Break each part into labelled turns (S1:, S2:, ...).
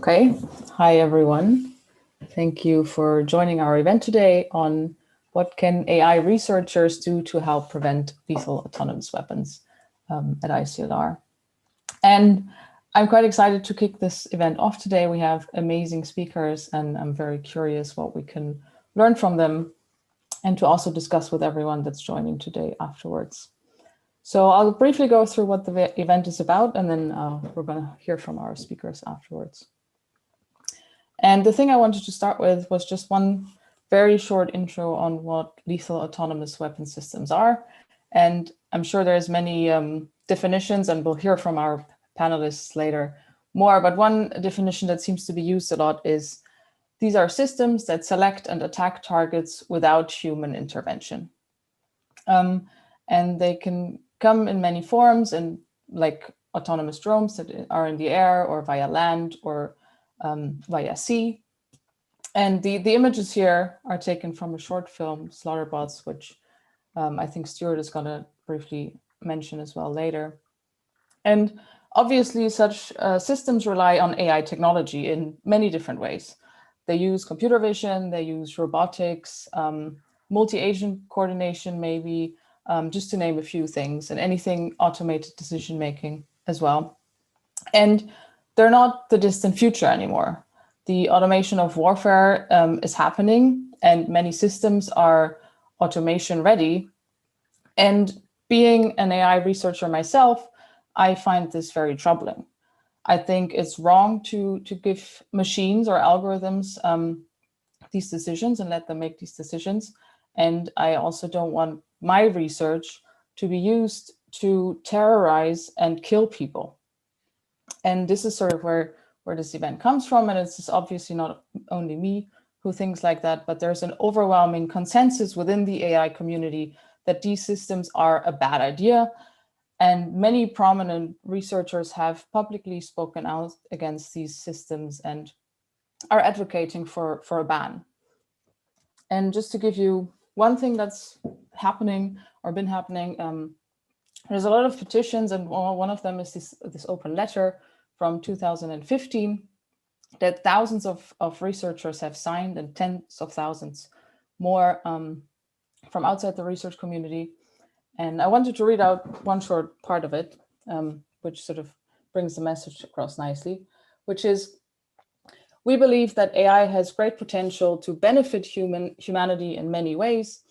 S1: Okay, hi everyone. Thank you for joining our event today on what can AI researchers do to help prevent lethal autonomous weapons at ICLR. And I'm quite excited to kick this event off today. We have amazing speakers and I'm very curious what we can learn from them and to also discuss with everyone that's joining today afterwards. So I'll briefly go through what the event is about and then we're going to hear from our speakers afterwards. And the thing I wanted to start with was just one very short intro on what lethal autonomous weapon systems are. And I'm sure there's many definitions, and we'll hear from our panelists later more, but one definition that seems to be used a lot is these are systems that select and attack targets without human intervention. And they can come in many forms, and like autonomous drones that are in the air or via land or via sea. And the images here are taken from a short film, Slaughterbots, which I think Stuart is going to briefly mention as well later. And obviously such systems rely on AI technology in many different ways. They use computer vision, they use robotics, multi-agent coordination maybe, just to name a few things, and anything automated decision-making as well. And they're not the distant future anymore. The automation of warfare is happening and many systems are automation ready. And being an AI researcher myself, I find this very troubling. I think it's wrong to give machines or algorithms these decisions and let them make these decisions. And I also don't want my research to be used to terrorize and kill people. And this is sort of where this event comes from. And it's obviously not only me who thinks like that, but there's an overwhelming consensus within the AI community that these systems are a bad idea. And many prominent researchers have publicly spoken out against these systems and are advocating for a ban. And just to give you one thing that's happening or been happening, there's a lot of petitions, and one of them is this open letter from 2015 that thousands of researchers have signed and tens of thousands more from outside the research community. And I wanted to read out one short part of it, which sort of brings the message across nicely, which is, we believe that AI has great potential to benefit humanity in many ways,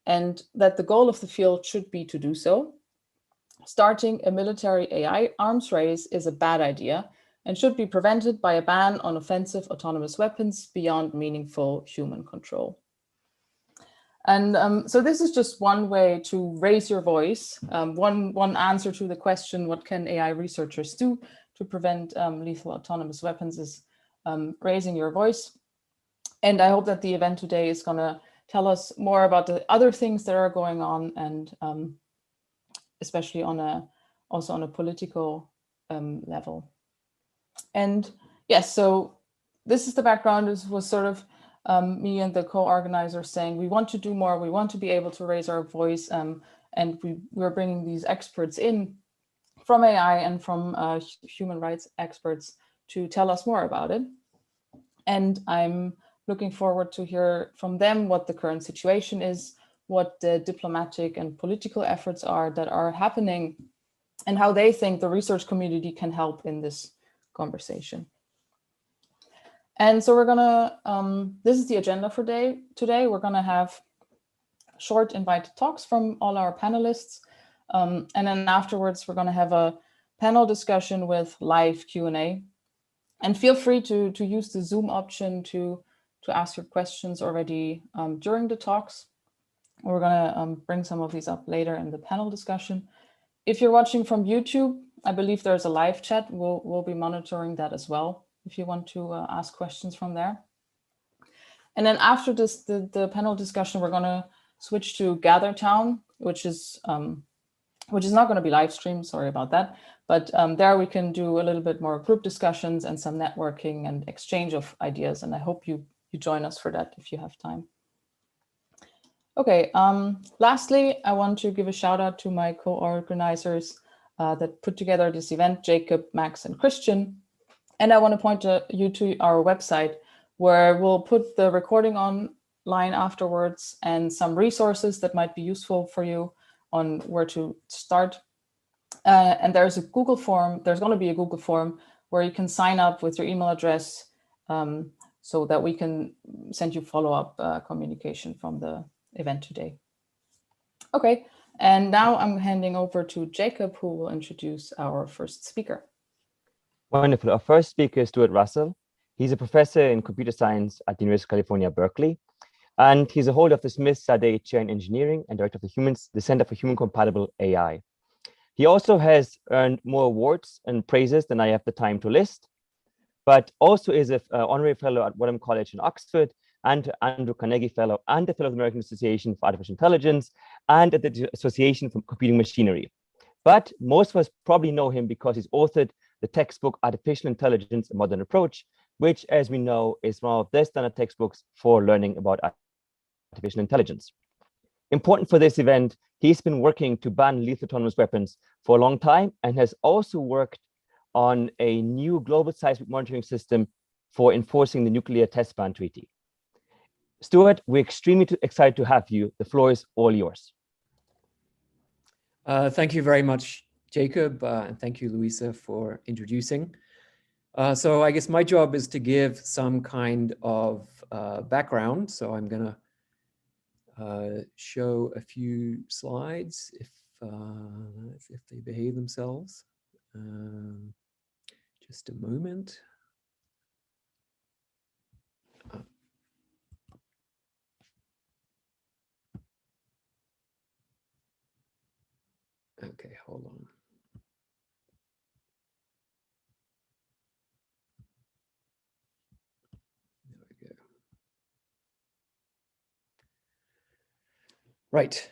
S1: and that the goal of the field should be to do so. Starting a military AI arms race is a bad idea and should be prevented by a ban on offensive autonomous weapons beyond meaningful human control. And so this is just one way to raise your voice. One answer to the question, what can AI researchers do to prevent lethal autonomous weapons, is raising your voice. And I hope that the event today is going to tell us more about the other things that are going on, and especially also on a political level. And yes, so this is the background. This was sort of me and the co-organizers saying we want to do more, we want to be able to raise our voice, and we're bringing these experts in from AI and from human rights experts to tell us more about it. And I'm looking forward to hear from them what the current situation is, what the diplomatic and political efforts are that are happening, and how they think the research community can help in this conversation. And so we're gonna, this is the agenda for today. We're gonna have short invited talks from all our panelists. And then afterwards, we're gonna have a panel discussion with live Q&A. And feel free to use the Zoom option to ask your questions already during the talks. We're gonna bring some of these up later in the panel discussion. If you're watching from YouTube, I believe there's a live chat. We'll be monitoring that as well, if you want to ask questions from there. And then after this, the panel discussion, we're going to switch to Gather Town, which is not going to be live streamed, sorry about that. But there we can do a little bit more group discussions and some networking and exchange of ideas. And I hope you join us for that if you have time. Okay, lastly, I want to give a shout out to my co-organizers that put together this event, Jacob, Max, and Christian. And I want to point you to our website, where we'll put the recording online afterwards and some resources that might be useful for you on where to start. And there's a Google form. There's going to be a Google form where you can sign up with your email address, so that we can send you follow-up communication from the event today. Okay, and now I'm handing over to Jacob, who will introduce our first speaker.
S2: Wonderful. Our first speaker is Stuart Russel. He's a professor in computer science at the University of California, Berkeley. And he's a holder of the Smith-Sadeh Chair in Engineering and director of the Center for Human Compatible AI. He also has earned more awards and praises than I have the time to list, but also is an honorary fellow at Wareham College in Oxford, and Andrew Carnegie Fellow, and a fellow of the American Association for Artificial Intelligence, and at the Association for Computing Machinery. But most of us probably know him because he's authored the textbook Artificial Intelligence, A Modern Approach, which, as we know, is one of the standard textbooks for learning about artificial intelligence. Important for this event, he's been working to ban lethal autonomous weapons for a long time, and has also worked on a new global seismic monitoring system for enforcing the Nuclear Test Ban Treaty. Stuart, we're extremely excited to have you. The floor is all yours.
S3: Thank you very much, Jacob, and thank you, Louisa, for introducing. So I guess my job is to give some kind of background. So I'm going to show a few slides if they behave themselves. Just a moment. Okay, hold on. There we go. Right.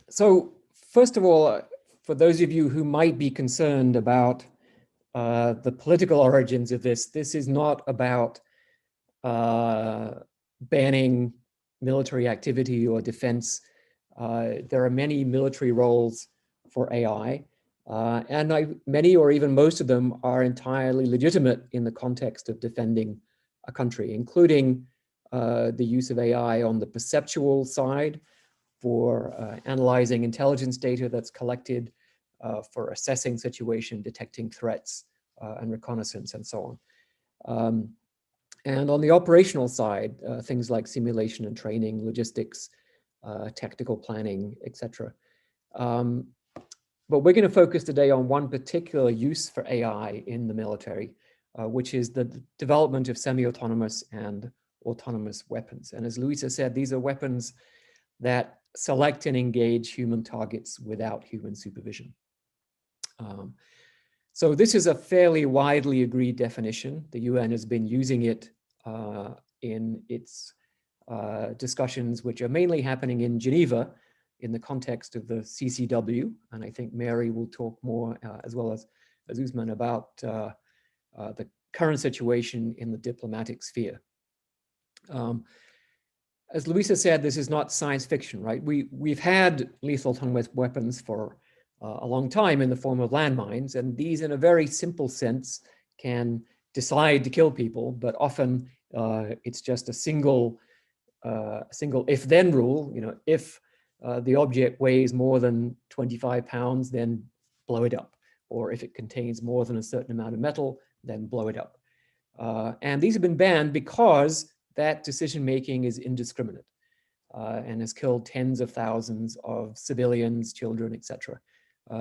S3: So first of all, for those of you who might be concerned about the political origins of this is not about banning military activity or defense. There are many military roles for AI, and many or even most of them are entirely legitimate in the context of defending a country, including the use of AI on the perceptual side for analyzing intelligence data that's collected, for assessing situation, detecting threats, and reconnaissance, and so on. And on the operational side, things like simulation and training, logistics, technical planning, etc. But we're going to focus today on one particular use for AI in the military, which is the development of semi-autonomous and autonomous weapons. And as Louisa said, these are weapons that select and engage human targets without human supervision. So this is a fairly widely agreed definition. The UN has been using it in its discussions, which are mainly happening in Geneva in the context of the CCW. And I think Mary will talk more, as well as Ousman, about the current situation in the diplomatic sphere. As Louisa said, this is not science fiction, right? We've had lethal autonomous weapons for a long time in the form of landmines, and these, in a very simple sense, can decide to kill people, but often it's just a single if-then rule. You know, if the object weighs more than 25 pounds, then blow it up, or if it contains more than a certain amount of metal, then blow it up. And these have been banned because that decision-making is indiscriminate and has killed tens of thousands of civilians, children, etc.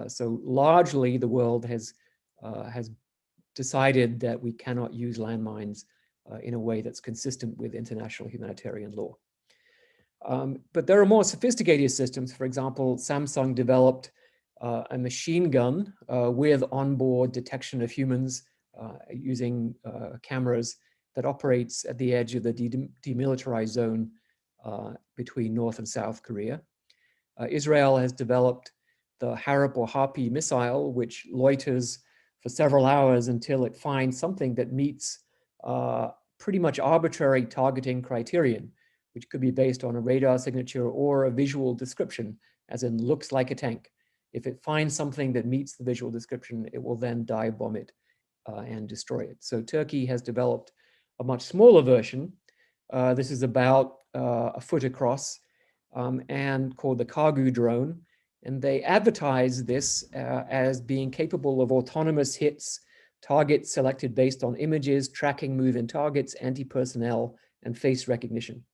S3: So largely the world has decided that we cannot use landmines in a way that's consistent with international humanitarian law. But there are more sophisticated systems. For example, Samsung developed a machine gun with onboard detection of humans using cameras that operates at the edge of the demilitarized zone between North and South Korea. Israel has developed the Harp or Harpy missile, which loiters for several hours until it finds something that meets pretty much arbitrary targeting criterion, which could be based on a radar signature or a visual description, as in looks like a tank. If it finds something that meets the visual description, it will then dive bomb it and destroy it. So Turkey has developed a much smaller version. This is about a foot across and called the Kargu drone. And they advertise this as being capable of autonomous hits, targets selected based on images, tracking move-in targets, anti-personnel, and face recognition.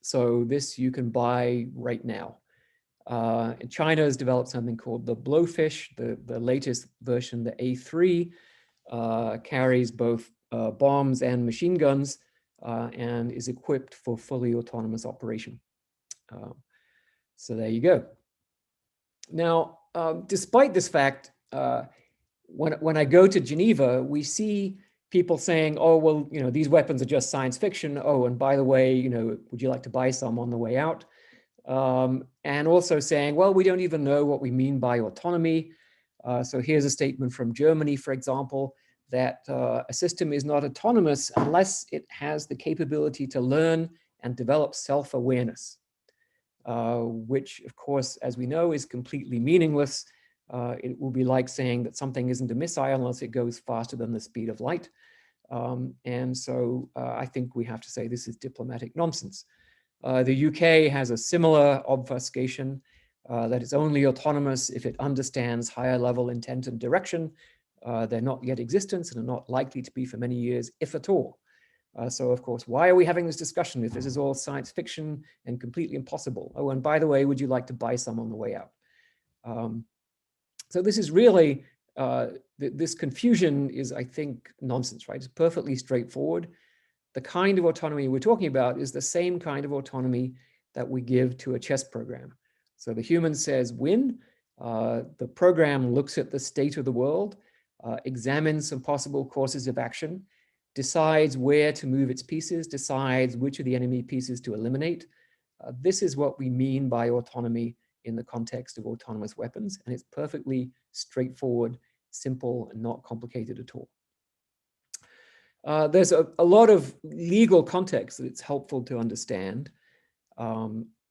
S3: So this you can buy right now. And China has developed something called the Blowfish. The latest version, the A3, carries both bombs and machine guns and is equipped for fully autonomous operation. So there you go. Now, despite this fact, when I go to Geneva, we see people saying, oh, well, you know, these weapons are just science fiction. Oh, and by the way, you know, would you like to buy some on the way out? And also saying, well, we don't even know what we mean by autonomy. So here's a statement from Germany, for example, that a system is not autonomous unless it has the capability to learn and develop self-awareness, which, of course, as we know, is completely meaningless. It will be like saying that something isn't a missile unless it goes faster than the speed of light. And so I think we have to say this is diplomatic nonsense. The UK has a similar obfuscation that it's only autonomous if it understands higher level intent and direction. They're not yet existent and are not likely to be for many years, if at all. So of course, why are we having this discussion if this is all science fiction and completely impossible? Oh, and by the way, would you like to buy some on the way out? So this is really, this confusion is, I think, nonsense, right? It's perfectly straightforward. The kind of autonomy we're talking about is the same kind of autonomy that we give to a chess program. So the human says win, the program looks at the state of the world, examines some possible courses of action, decides where to move its pieces, decides which of the enemy pieces to eliminate. This is what we mean by autonomy in the context of autonomous weapons, and it's perfectly straightforward, simple, and not complicated at all. There's a lot of legal context that it's helpful to understand.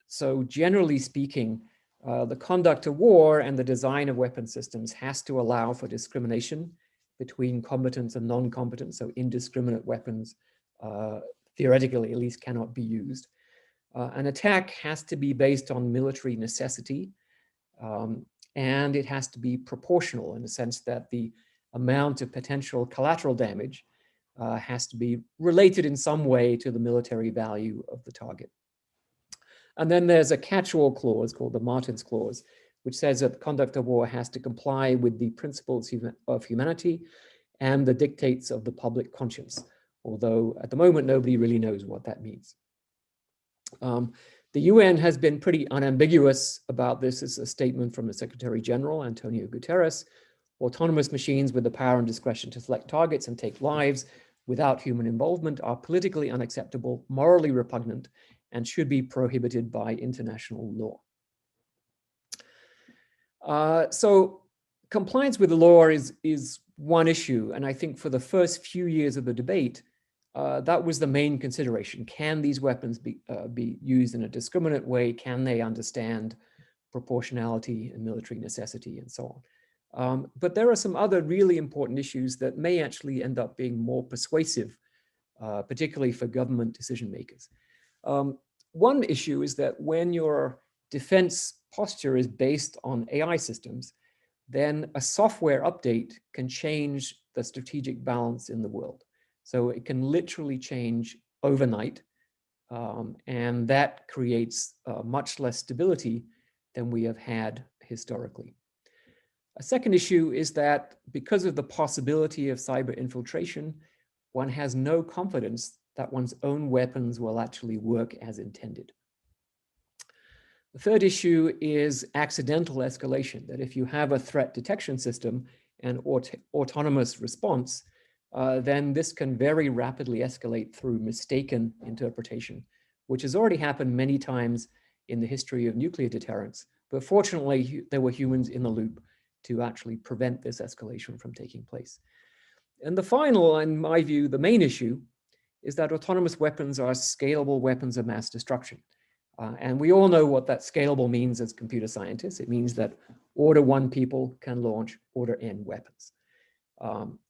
S3: So generally speaking, the conduct of war and the design of weapon systems has to allow for discrimination between combatants and non-combatants. So indiscriminate weapons, theoretically at least, cannot be used. An attack has to be based on military necessity, and it has to be proportional in the sense that the amount of potential collateral damage has to be related in some way to the military value of the target. And then there's a catch-all clause called the Martin's Clause, which says that the conduct of war has to comply with the principles of humanity and the dictates of the public conscience, although at the moment nobody really knows what that means. The UN has been pretty unambiguous about this. It's a statement from the Secretary General, Antonio Guterres. Autonomous machines with the power and discretion to select targets and take lives without human involvement are politically unacceptable, morally repugnant, and should be prohibited by international law. So compliance with the law is one issue. And I think for the first few years of the debate, that was the main consideration. Can these weapons be used in a discriminate way? Can they understand proportionality and military necessity and so on? But there are some other really important issues that may actually end up being more persuasive, particularly for government decision makers. One issue is that when your defense posture is based on AI systems, then a software update can change the strategic balance in the world. So it can literally change overnight, and that creates much less stability than we have had historically. A second issue is that because of the possibility of cyber infiltration, one has no confidence that one's own weapons will actually work as intended. The third issue is accidental escalation, that if you have a threat detection system and autonomous response, then this can very rapidly escalate through mistaken interpretation, which has already happened many times in the history of nuclear deterrence. But fortunately, there were humans in the loop to actually prevent this escalation from taking place. And the final, in my view, the main issue is that autonomous weapons are scalable weapons of mass destruction. And we all know what that scalable means as computer scientists. It means that order 1 people can launch order n weapons.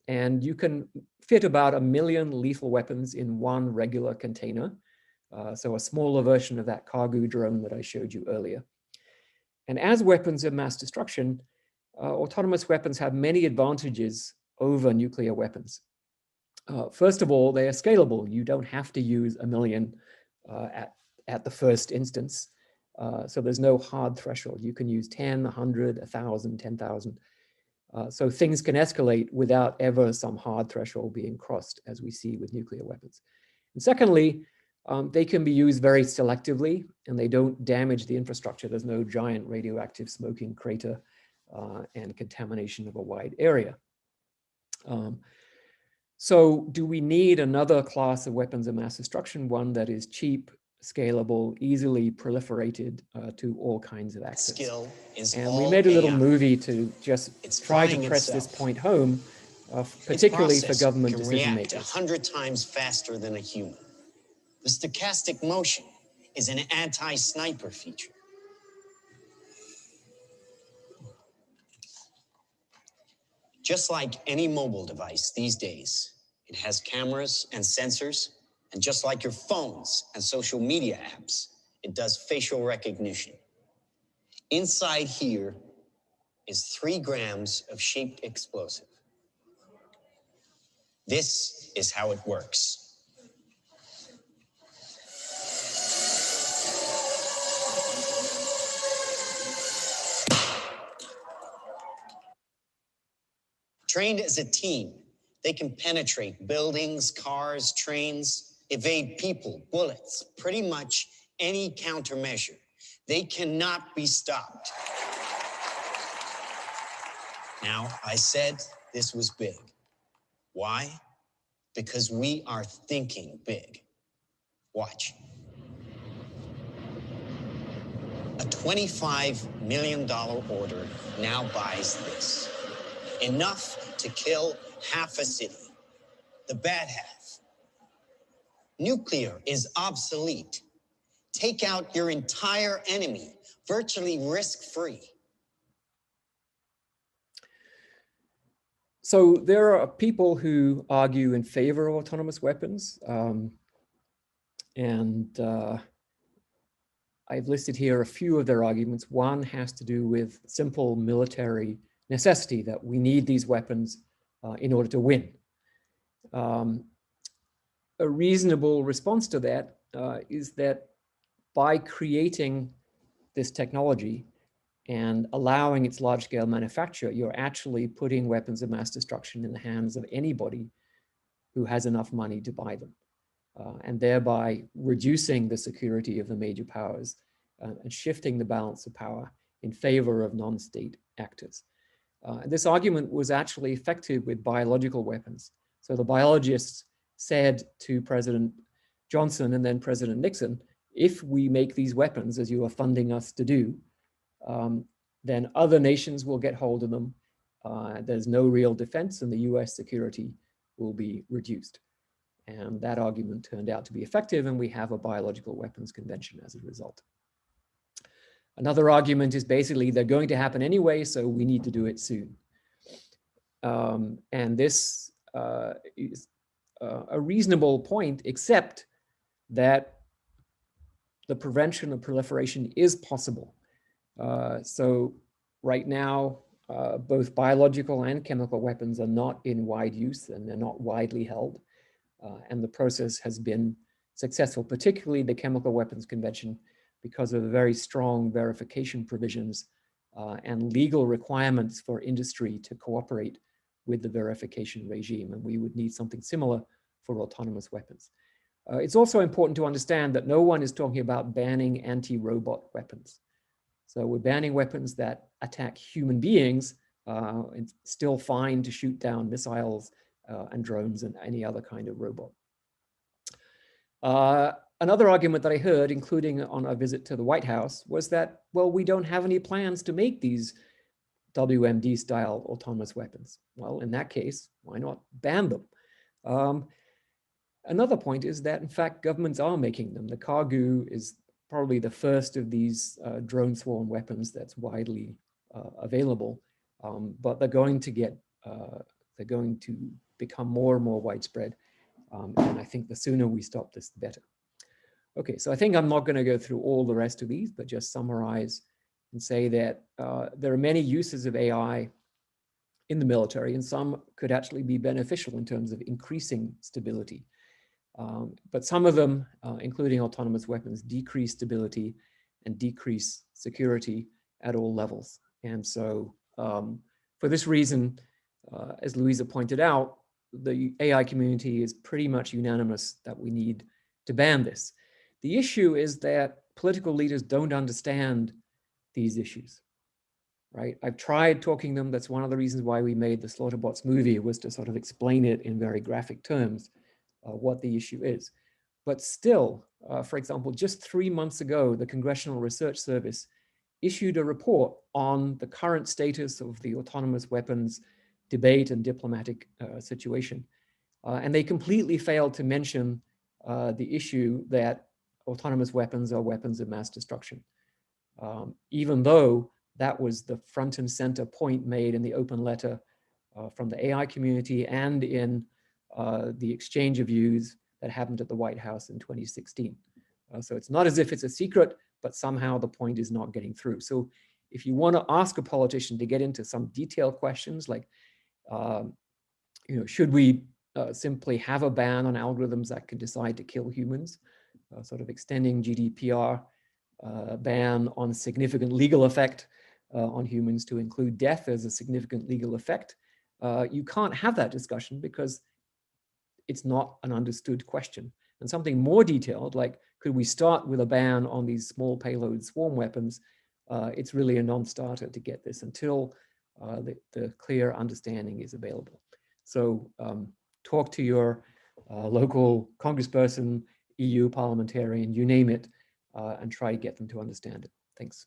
S3: And you can fit about 1 million lethal weapons in one regular container. So a smaller version of that cargo drone that I showed you earlier. And as weapons of mass destruction, autonomous weapons have many advantages over nuclear weapons. First of all, they are scalable. You don't have to use 1 million at the first instance. So there's no hard threshold. You can use 10, 100, 1,000, 10,000. So things can escalate without ever some hard threshold being crossed, as we see with nuclear weapons. And secondly, they can be used very selectively, and they don't damage the infrastructure. There's no giant radioactive smoking crater and contamination of a wide area. So do we need another class of weapons of mass destruction, one that is cheap, scalable, easily proliferated to all kinds of access? And we made a little movie to just try to press this point home, particularly for government decision makers.
S4: 100 times faster than a human. The stochastic motion is an anti-sniper feature. Just like any mobile device these days, it has cameras and sensors, and just like your phones and social media apps, it does facial recognition. Inside here is 3 grams of shaped explosive. This is how it works. Trained as a team, they can penetrate buildings, cars, trains, evade people, bullets, pretty much any countermeasure. They cannot be stopped. Now, I said this was big. Why? Because we are thinking big. Watch. A $25 million order now buys this. Enough to kill half a city. The bad half. Nuclear is obsolete. Take out your entire enemy, virtually risk-free.
S3: So there are people who argue in favor of autonomous weapons. I've listed here a few of their arguments. One has to do with simple military necessity, that we need these weapons in order to win. A reasonable response to that is that by creating this technology and allowing its large-scale manufacture, you're actually putting weapons of mass destruction in the hands of anybody who has enough money to buy them, and thereby reducing the security of the major powers and shifting the balance of power in favor of non-state actors. This argument was actually effective with biological weapons. So the biologists said to President Johnson and then President Nixon, if we make these weapons, as you are funding us to do, then other nations will get hold of them. There's no real defense, and the US security will be reduced. And that argument turned out to be effective, and we have a biological weapons convention as a result. Another argument is basically they're going to happen anyway, so we need to do it soon. And this is a reasonable point, except that the prevention of proliferation is possible. So right now, both biological and chemical weapons are not in wide use, and they're not widely held. And the process has been successful, particularly the Chemical Weapons Convention, because of the very strong verification provisions and legal requirements for industry to cooperate with the verification regime. And we would need something similar for autonomous weapons. It's also important to understand that no one is talking about banning anti-robot weapons. So we're banning weapons that attack human beings. It's still fine to shoot down missiles and drones and any other kind of robot. Another argument that I heard, including on a visit to the White House, was that, well, we don't have any plans to make these WMD-style autonomous weapons. Well, in that case, why not ban them? Another point is that, in fact, governments are making them. The Cargo is probably the first of these drone swarm weapons that's widely available, but they're going to get They're going to become more and more widespread. And I think the sooner we stop this, the better. Okay, so I think I'm not going to go through all the rest of these, but just summarize and say that there are many uses of AI in the military, and some could actually be beneficial in terms of increasing stability. But some of them, including autonomous weapons, decrease stability and decrease security at all levels. And so for this reason, as Louisa pointed out, the AI community is pretty much unanimous that we need to ban this. The issue is that political leaders don't understand these issues, right? I've tried talking to them. That's one of the reasons why we made the Slaughterbots movie, was to sort of explain it in very graphic terms, what the issue is. But still, for example, just 3 months ago, the Congressional Research Service issued a report on the current status of the autonomous weapons debate and diplomatic situation. And they completely failed to mention the issue that autonomous weapons are weapons of mass destruction. Even though that was the front and center point made in the open letter from the AI community and in the exchange of views that happened at the White House in 2016. So it's not as if it's a secret, but somehow the point is not getting through. So if you want to ask a politician to get into some detailed questions like, should we simply have a ban on algorithms that can decide to kill humans, sort of extending GDPR ban on significant legal effect on humans to include death as a significant legal effect, you can't have that discussion because it's not an understood question. And something more detailed, like could we start with a ban on these small payload swarm weapons, it's really a non-starter to get this until the clear understanding is available. So talk to your local congressperson, EU parliamentarian, you name it, and try to get them to understand it. Thanks.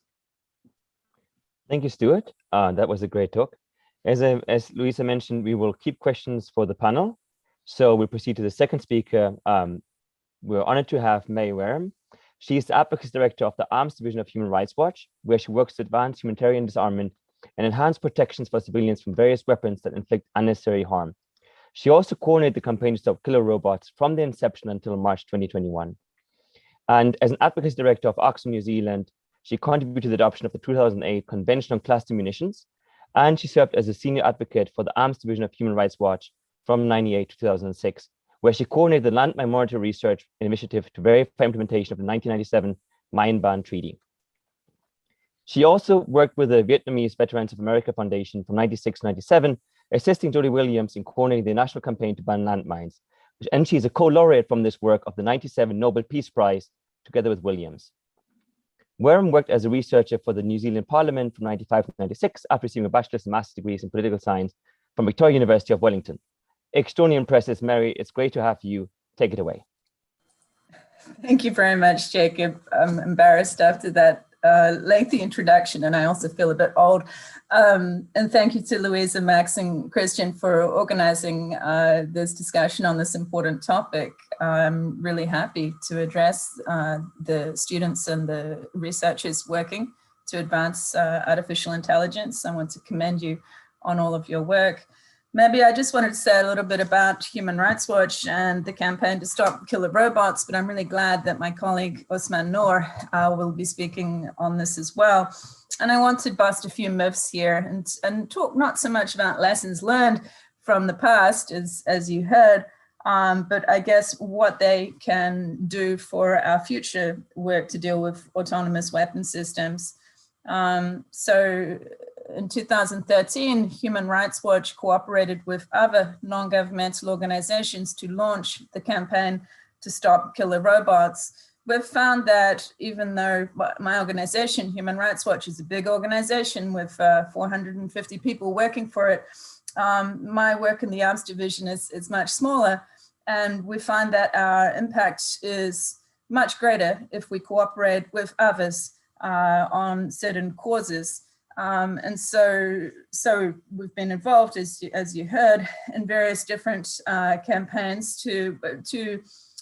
S2: Thank you, Stuart. That was a great talk. As Louisa mentioned, we will keep questions for the panel. So we'll proceed to the second speaker. We're honored to have May Wareham. She is the Advocacy Director of the Arms Division of Human Rights Watch, where she works to advance humanitarian disarmament and enhance protections for civilians from various weapons that inflict unnecessary harm. She also coordinated the campaign to stop killer robots from the inception until March 2021. And as an Advocacy Director of Ousman, New Zealand, she contributed to the adoption of the 2008 Convention on Cluster Munitions, and she served as a Senior Advocate for the Arms Division of Human Rights Watch from 1998 to 2006, where she coordinated the Landmine Monitor Research Initiative to verify implementation of the 1997 Mine Ban Treaty. She also worked with the Vietnamese Veterans of America Foundation from 1996 to 1997, assisting Jody Williams in coordinating the national campaign to ban landmines. And she's a co-laureate from this work of the 1997 Nobel Peace Prize, together with Williams. Wareham worked as a researcher for the New Zealand Parliament from 1995 to 1996 after receiving a bachelor's and master's degrees in political science from Victoria University of Wellington. Extraordinary impressive, Mary. It's great to have you. Take it away.
S5: Thank you very much, Jacob. I'm embarrassed after that lengthy introduction, and I also feel a bit old. And thank you to Louisa, Max, and Christian for organizing this discussion on this important topic. I'm really happy to address the students and the researchers working to advance artificial intelligence. I want to commend you on all of your work. Maybe I just wanted to say a little bit about Human Rights Watch and the campaign to stop killer robots, but I'm really glad that my colleague Ousman Noor will be speaking on this as well. And I want to bust a few myths here and talk not so much about lessons learned from the past, as you heard, but I guess what they can do for our future work to deal with autonomous weapon systems. So in 2013, Human Rights Watch cooperated with other non-governmental organizations to launch the campaign to stop killer robots. We've found that even though my organization, Human Rights Watch, is a big organization with 450 people working for it, my work in the Arms Division is much smaller. And we find that our impact is much greater if we cooperate with others on certain causes. And so we've been involved, as you heard, in various different campaigns to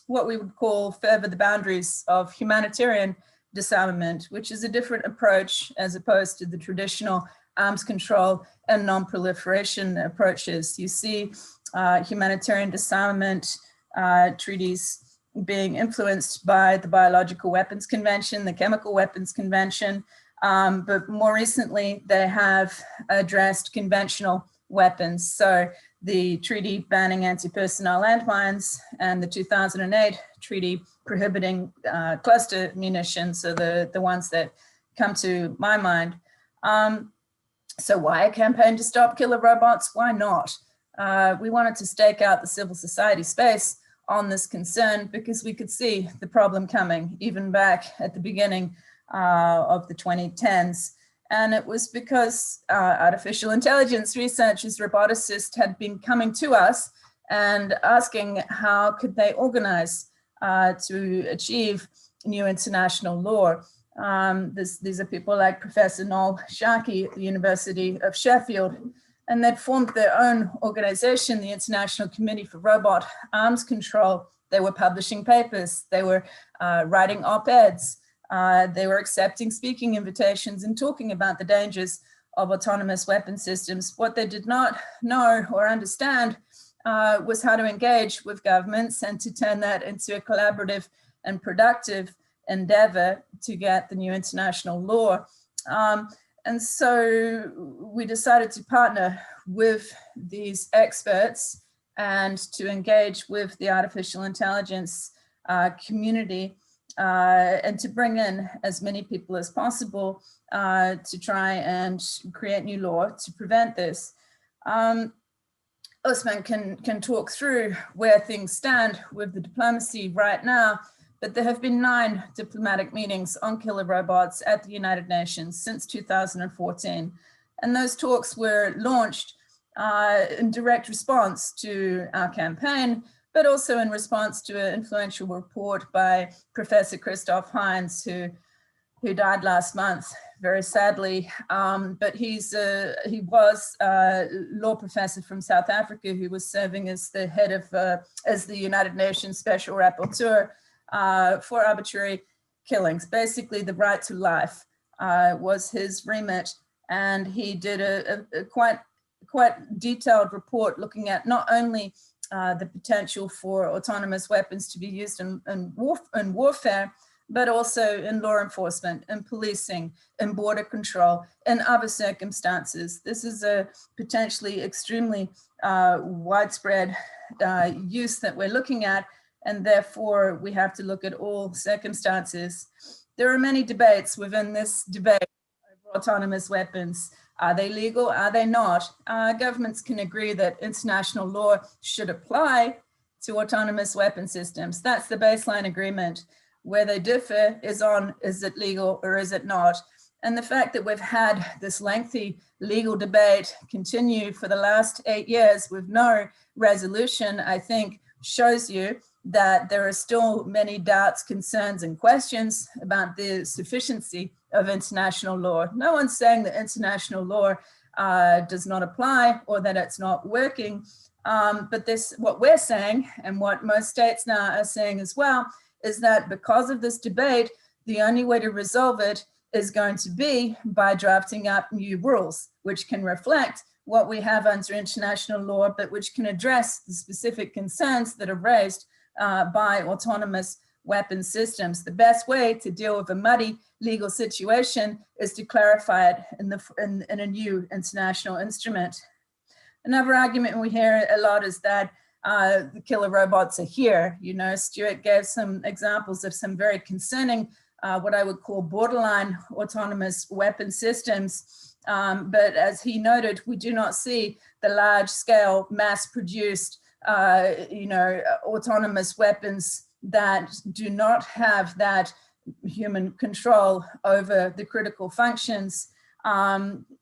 S5: what we would call further the boundaries of humanitarian disarmament, which is a different approach as opposed to the traditional arms control and non-proliferation approaches. You see humanitarian disarmament treaties being influenced by the Biological Weapons Convention, the Chemical Weapons Convention, but more recently they have addressed conventional weapons. So the treaty banning anti-personnel landmines and the 2008 treaty prohibiting cluster munitions are the ones that come to my mind. So why a campaign to stop killer robots? Why not? We wanted to stake out the civil society space on this concern because we could see the problem coming even back at the beginning of the 2010s. And it was because artificial intelligence researchers, roboticists, had been coming to us and asking how could they organize to achieve new international law. These are people like Professor Noor at the University of Sheffield, and they'd formed their own organization, the International Committee for Robot Arms Control. They were publishing papers, they were writing op-eds, they were accepting speaking invitations and talking about the dangers of autonomous weapon systems. What they did not know or understand was how to engage with governments and to turn that into a collaborative and productive endeavor to get the new international law. And so we decided to partner with these experts and to engage with the artificial intelligence community and to bring in as many people as possible to try and create new law to prevent this. Ousman can talk through where things stand with the diplomacy right now, but there have been 9 diplomatic meetings on killer robots at the United Nations since 2014. And those talks were launched in direct response to our campaign, but also in response to an influential report by Professor Christoph Heinz, who died last month, very sadly. But he was a law professor from South Africa who was serving as the head of, as the United Nations Special Rapporteur for arbitrary killings. Basically, the right to life was his remit, and he did a quite detailed report looking at not only the potential for autonomous weapons to be used in warfare, but also in law enforcement, in policing, in border control, in other circumstances. This is a potentially extremely widespread use that we're looking at, and therefore we have to look at all circumstances. There are many debates within this debate over autonomous weapons. Are they legal? Are they not? Governments can agree that international law should apply to autonomous weapon systems. That's the baseline agreement. Where they differ is on, is it legal or is it not? And the fact that we've had this lengthy legal debate continue for the last 8 years with no resolution, I think shows you that there are still many doubts, concerns, and questions about the sufficiency of international law. No one's saying that international law does not apply or that it's not working. But what we're saying, and what most states now are saying as well, is that because of this debate, the only way to resolve it is going to be by drafting up new rules, which can reflect what we have under international law, but which can address the specific concerns that are raised by autonomous weapon systems. The best way to deal with a muddy legal situation is to clarify it in a new international instrument. Another argument we hear a lot is that the killer robots are here. You know, Stuart gave some examples of some very concerning, what I would call borderline autonomous weapon systems. But as he noted, we do not see the large scale mass-produced, autonomous weapons that do not have that human control over the critical functions.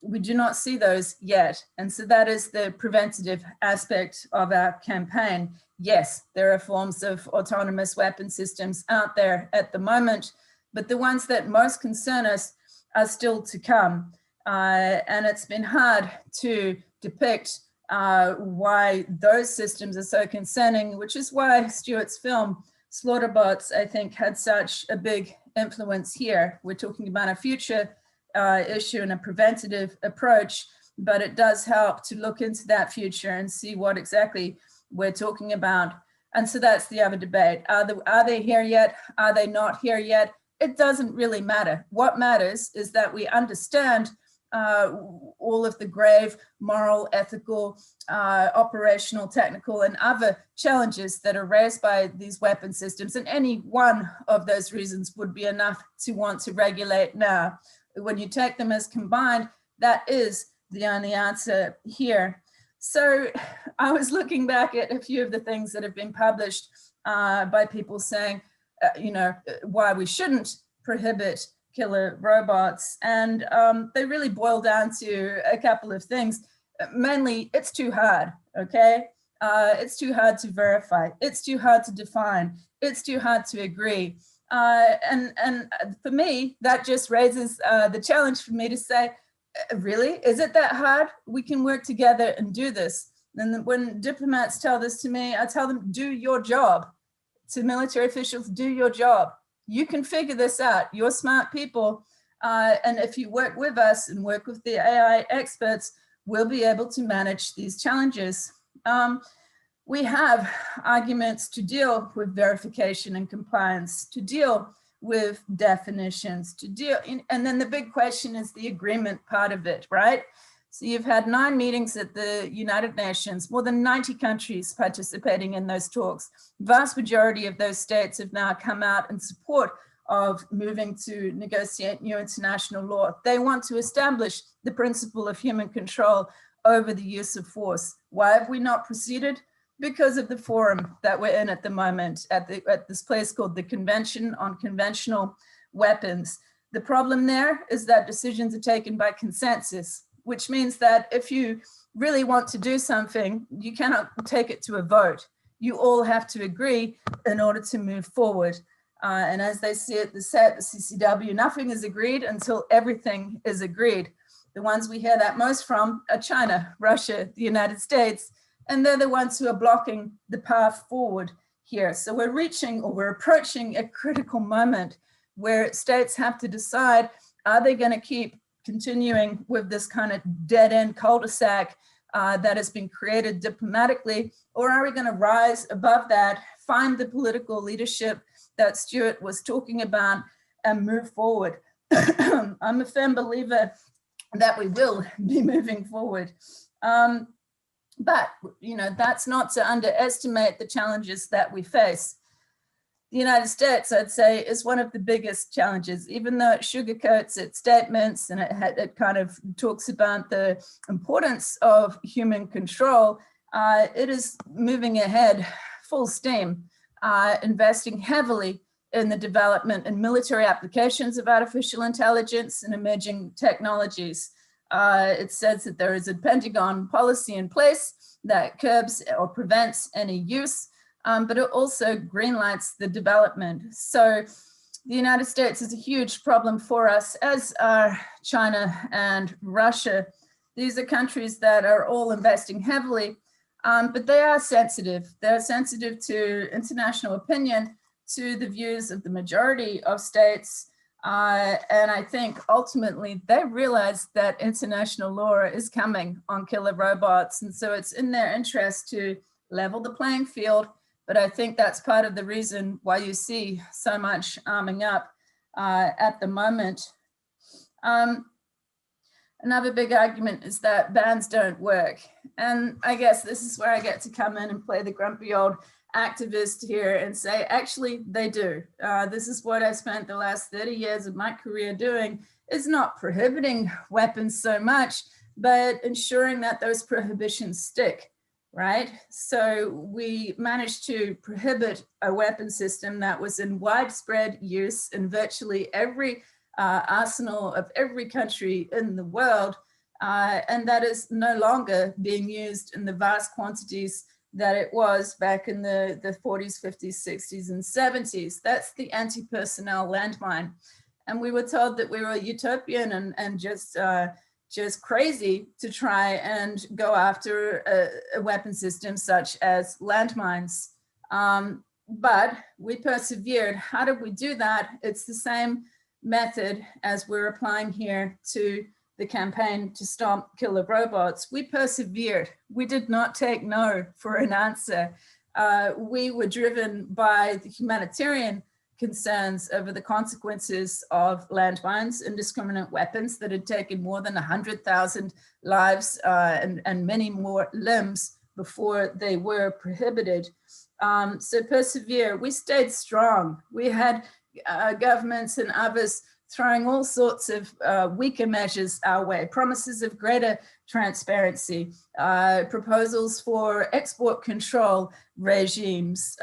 S5: We do not see those yet. And so that is the preventative aspect of our campaign. Yes, there are forms of autonomous weapon systems out there at the moment, but the ones that most concern us are still to come. And it's been hard to depict why those systems are so concerning, which is why Stuart's film, Slaughterbots, I think had such a big influence here. We're talking about a future issue and a preventative approach, but it does help to look into that future and see what exactly we're talking about. And so that's the other debate. Are they here yet? Are they not here yet? It doesn't really matter. What matters is that we understand all of the grave moral, ethical, operational, technical, and other challenges that are raised by these weapon systems. And any one of those reasons would be enough to want to regulate now. When you take them as combined, that is the only answer here. So I was looking back at a few of the things that have been published by people saying, why we shouldn't prohibit killer robots. And they really boil down to a couple of things. Mainly, it's too hard, okay? It's too hard to verify. It's too hard to define. It's too hard to agree. And for me, that just raises the challenge for me to say, really, is it that hard? We can work together and do this. And when diplomats tell this to me, I tell them, do your job. To military officials, do your job. You can figure this out. You're smart people. And if you work with us and work with the AI experts, we'll be able to manage these challenges. We have arguments to deal with verification and compliance, to deal with definitions, to deal, and then the big question is the agreement part of it, right? So you've had 9 meetings at the United Nations, more than 90 countries participating in those talks. Vast majority of those states have now come out in support of moving to negotiate new international law. They want to establish the principle of human control over the use of force. Why have we not proceeded? Because of the forum that we're in at the moment at this place called the Convention on Conventional Weapons. The problem there is that decisions are taken by consensus, which means that if you really want to do something, you cannot take it to a vote. You all have to agree in order to move forward. And as they say at the CCW, nothing is agreed until everything is agreed. The ones we hear that most from are China, Russia, the United States, and they're the ones who are blocking the path forward here. So we're approaching a critical moment where states have to decide, are they going to keep continuing with this kind of dead-end cul-de-sac that has been created diplomatically, or are we going to rise above that, find the political leadership that Stuart was talking about, and move forward? I'm a firm believer that we will be moving forward. But, that's not to underestimate the challenges that we face. The United States, I'd say, is one of the biggest challenges, even though it sugarcoats its statements and it kind of talks about the importance of human control. It is moving ahead full steam, investing heavily in the development and military applications of artificial intelligence and emerging technologies. It says that there is a Pentagon policy in place that curbs or prevents any use, but it also greenlights the development. So the United States is a huge problem for us, as are China and Russia. These are countries that are all investing heavily, but they are sensitive. They're sensitive to international opinion, to the views of the majority of states. And I think ultimately they realize that international law is coming on killer robots. And so it's in their interest to level the playing field. But I think that's part of the reason why you see so much arming up at the moment. Another big argument is that bans don't work. And I guess this is where I get to come in and play the grumpy old activist here and say, actually, they do. This is what I spent the last 30 years of my career doing, is not prohibiting weapons so much, but ensuring that those prohibitions stick, right? So we managed to prohibit a weapon system that was in widespread use in virtually every arsenal of every country in the world, and that is no longer being used in the vast quantities that it was back in the 40s, 50s, 60s, and 70s. That's the anti-personnel landmine. And we were told that we were utopian and just crazy to try and go after a weapon system such as landmines. But we persevered. How did we do that? It's the same method, as we're applying here to the campaign to stop killer robots, we persevered. We did not take no for an answer. We were driven by the humanitarian concerns over the consequences of landmines, indiscriminate weapons that had taken more than 100,000 lives and many more limbs before they were prohibited. So persevere, we stayed strong. We had governments and others throwing all sorts of weaker measures our way, promises of greater transparency, proposals for export control regimes,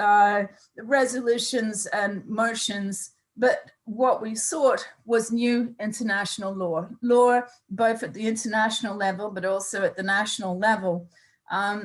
S5: resolutions and motions. But what we sought was new international law both at the international level, but also at the national level.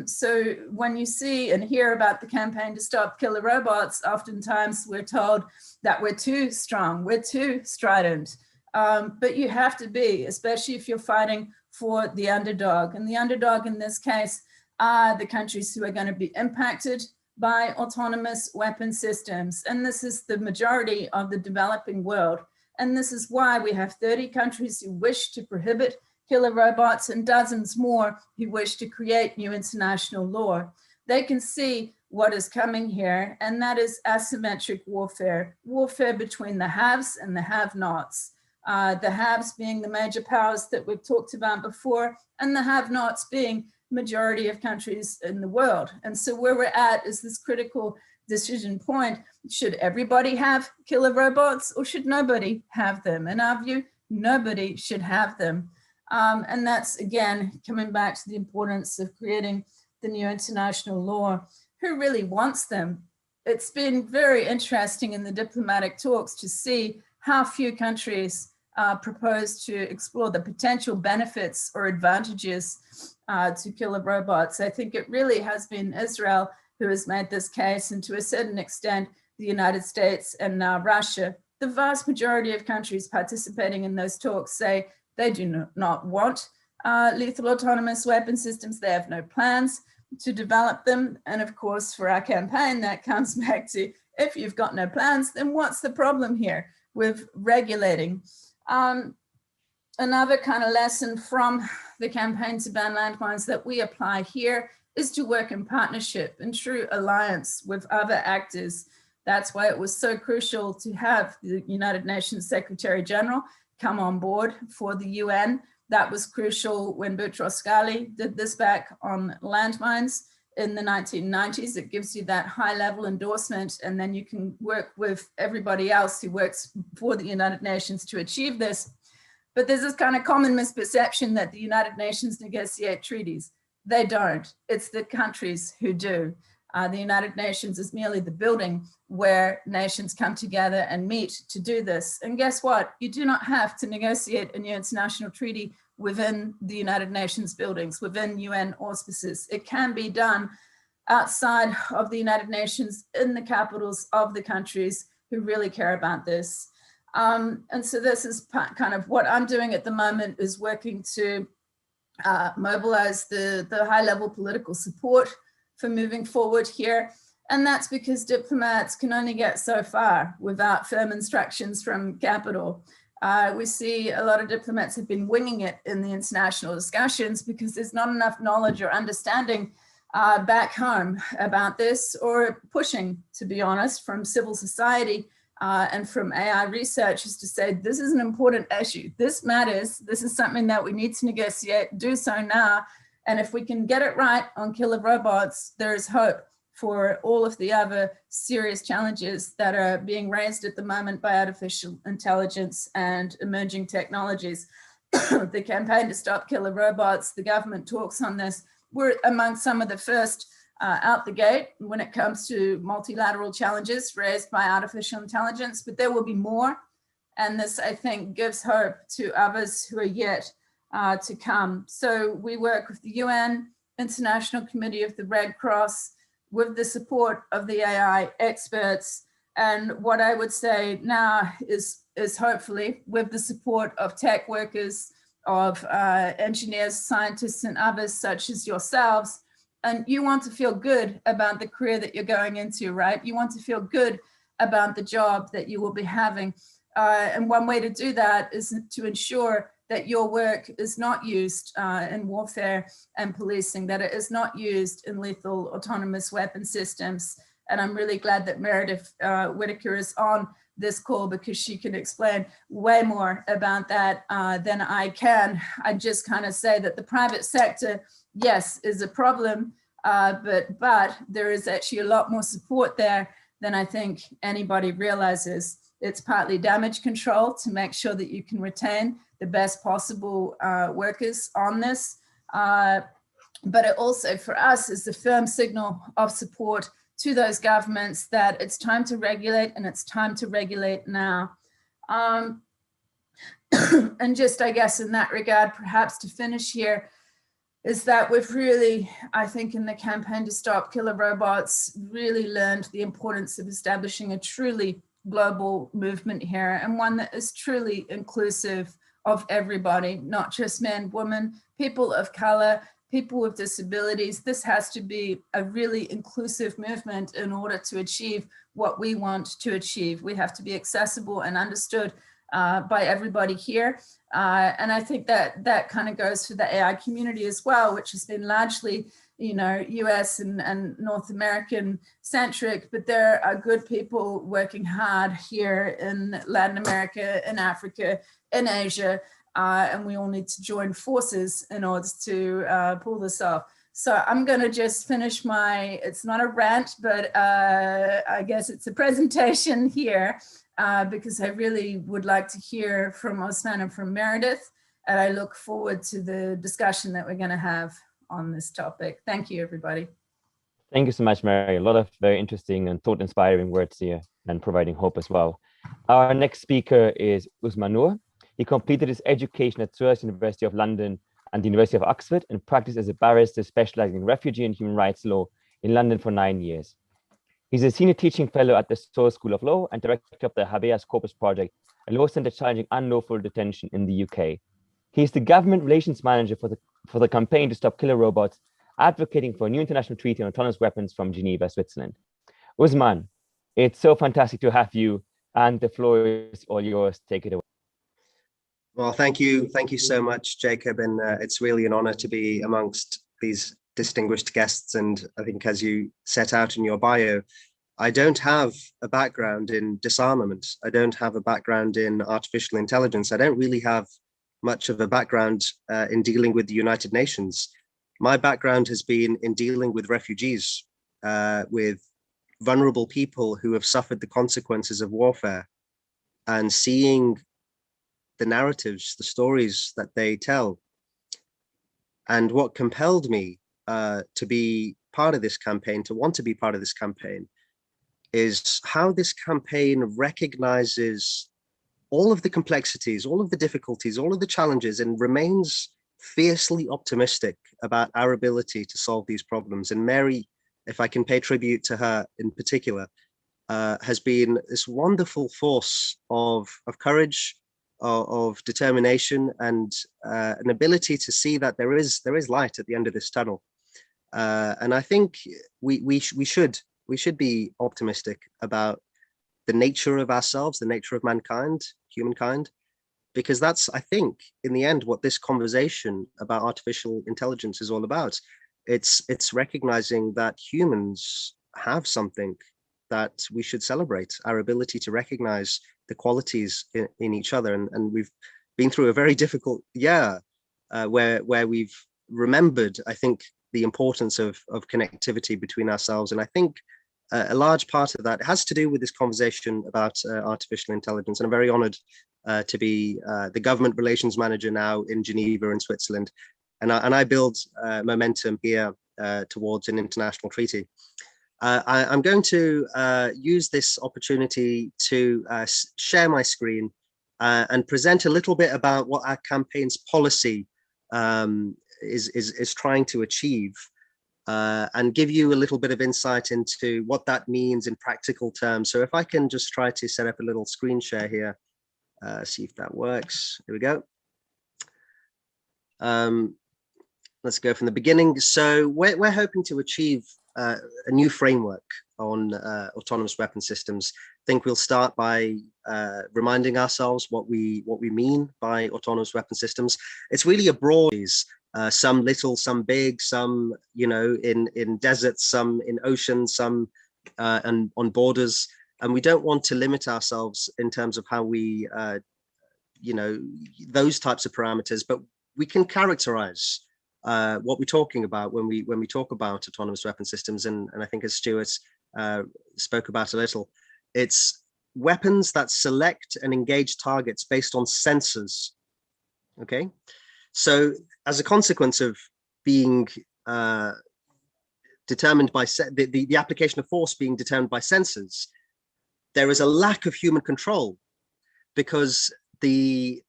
S5: So when you see and hear about the campaign to stop killer robots, oftentimes we're told that we're too strong, we're too strident. But you have to be, especially if you're fighting for the underdog. And the underdog in this case are the countries who are going to be impacted by autonomous weapon systems. And this is the majority of the developing world. And this is why we have 30 countries who wish to prohibit killer robots and dozens more who wish to create new international law. They can see what is coming here, and that is asymmetric warfare, warfare between the haves and the have-nots. The haves being the major powers that we've talked about before, and the have-nots being majority of countries in the world. And so where we're at is this critical decision point. Should everybody have killer robots or should nobody have them? In our view, nobody should have them. And that's, again, coming back to the importance of creating the new international law. Who really wants them? It's been very interesting in the diplomatic talks to see how few countries propose to explore the potential benefits or advantages to killer robots. I think it really has been Israel who has made this case, and to a certain extent, the United States and now Russia. The vast majority of countries participating in those talks say they do not want lethal autonomous weapon systems. They have no plans to develop them. And of course, for our campaign, that comes back to, if you've got no plans, then what's the problem here with regulating? Another kind of lesson from the campaign to ban landmines that we apply here is to work in partnership, in true alliance with other actors. That's why it was so crucial to have the United Nations Secretary General come on board for the UN. That was crucial when Boutros Ghali did this back on landmines in the 1990s. It gives you that high level endorsement, and then you can work with everybody else who works for the United Nations to achieve this. But there's this kind of common misperception that the United Nations negotiate treaties. They don't. It's the countries who do. The United Nations is merely the building where nations come together and meet to do this. And guess what? You do not have to negotiate a new international treaty within the United Nations buildings, within UN auspices. It can be done outside of the United Nations in the capitals of the countries who really care about this. And so this is kind of what I'm doing at the moment, is working to mobilize the high-level political support for moving forward here. And that's because diplomats can only get so far without firm instructions from capital. We see a lot of diplomats have been winging it in the international discussions because there's not enough knowledge or understanding back home about this, or pushing, to be honest, from civil society and from AI researchers to say, this is an important issue. This matters. This is something that we need to negotiate, do so now. And if we can get it right on killer robots, there is hope for all of the other serious challenges that are being raised at the moment by artificial intelligence and emerging technologies. The campaign to stop killer robots, the government talks on this. We're among some of the first out the gate when it comes to multilateral challenges raised by artificial intelligence, but there will be more. And this, I think, gives hope to others who are yet to come. So we work with the UN, International Committee of the Red Cross, with the support of the AI experts. And what I would say now is hopefully with the support of tech workers, of engineers, scientists, and others such as yourselves. And you want to feel good about the career that you're going into, right? You want to feel good about the job that you will be having. And one way to do that is to ensure that your work is not used in warfare and policing, that it is not used in lethal autonomous weapon systems. And I'm really glad that Meredith Whittaker is on this call, because she can explain way more about that than I can. I just kind of say that the private sector, yes, is a problem, but there is actually a lot more support there than I think anybody realizes. It's partly damage control to make sure that you can retain the best possible workers on this. But it also, for us, is the firm signal of support to those governments that it's time to regulate, and it's time to regulate now. And just, I guess, in that regard, perhaps to finish here, is that we've really, I think, in the campaign to stop killer robots, really learned the importance of establishing a truly global movement here, and one that is truly inclusive of everybody, not just men, women, people of color, people with disabilities. This has to be a really inclusive movement in order to achieve what we want to achieve. We have to be accessible and understood by everybody here. And I think that that kind of goes for the AI community as well, which has been largely, you know, US and North American centric, but there are good people working hard here in Latin America, in Africa, in Asia, and we all need to join forces in order to pull this off. So I'm going to just finish my, it's not a rant, but I guess it's a presentation here, because I really would like to hear from Ousman and from Meredith, and I look forward to the discussion that we're going to have on this topic. Thank you, everybody.
S2: Thank you so much, Mary. A lot of very interesting and thought-inspiring words here, and providing hope as well. Our next speaker is Ousman Noor. He completed his education at University of London and the University of Oxford, and practiced as a barrister specializing in refugee and human rights law in London for 9 years. He's a senior teaching fellow at the Source School of Law and director of the Habeas Corpus Project, a law center challenging unlawful detention in the UK. He's the government relations manager for the campaign to stop killer robots, advocating for a new international treaty on autonomous weapons from Geneva, Switzerland. Ousman, it's so fantastic to have you, and the floor is all yours. Take it away.
S6: Well, thank you so much, Jacob, and it's really an honor to be amongst these distinguished guests. And I think, as you set out in your bio, I don't have a background in disarmament. I don't have a background in artificial intelligence. I don't really have much of a background in dealing with the United Nations. My background has been in dealing with refugees, with vulnerable people who have suffered the consequences of warfare, and seeing the narratives, the stories that they tell. And what compelled me to be part of this campaign, to want to be part of this campaign, is how this campaign recognizes all of the complexities, all of the difficulties, all of the challenges, and remains fiercely optimistic about our ability to solve these problems. And Mary, if I can pay tribute to her in particular, has been this wonderful force of courage, of determination, and an ability to see that there is light at the end of this tunnel. And I think we should be optimistic about the nature of ourselves, the nature of mankind, humankind, because that's, I think, in the end, what this conversation about artificial intelligence is all about. It's recognizing that humans have something that we should celebrate, our ability to recognize the qualities in each other. And we've been through a very difficult year where we've remembered, I think, the importance of connectivity between ourselves. And I think a large part of that has to do with this conversation about artificial intelligence. And I'm very honored to be the government relations manager now in Geneva in Switzerland. And I build momentum here towards an international treaty. I'm going to use this opportunity to share my screen and present a little bit about what our campaign's policy is trying to achieve, and give you a little bit of insight into what that means in practical terms. So if I can just try to set up a little screen share here, see if that works. Here we go. Let's go from the beginning. So we're hoping to achieve a new framework on autonomous weapon systems. I think we'll start by reminding ourselves what we mean by autonomous weapon systems. It's really a broad, some little, some big, some in deserts, some in oceans, some and on borders. And we don't want to limit ourselves in terms of how we those types of parameters, but we can characterize what we're talking about when we talk about autonomous weapon systems. And I think, as Stuart spoke about a little, it's weapons that select and engage targets based on sensors. Okay, so as a consequence of being determined by the application of force being determined by sensors, there is a lack of human control, because the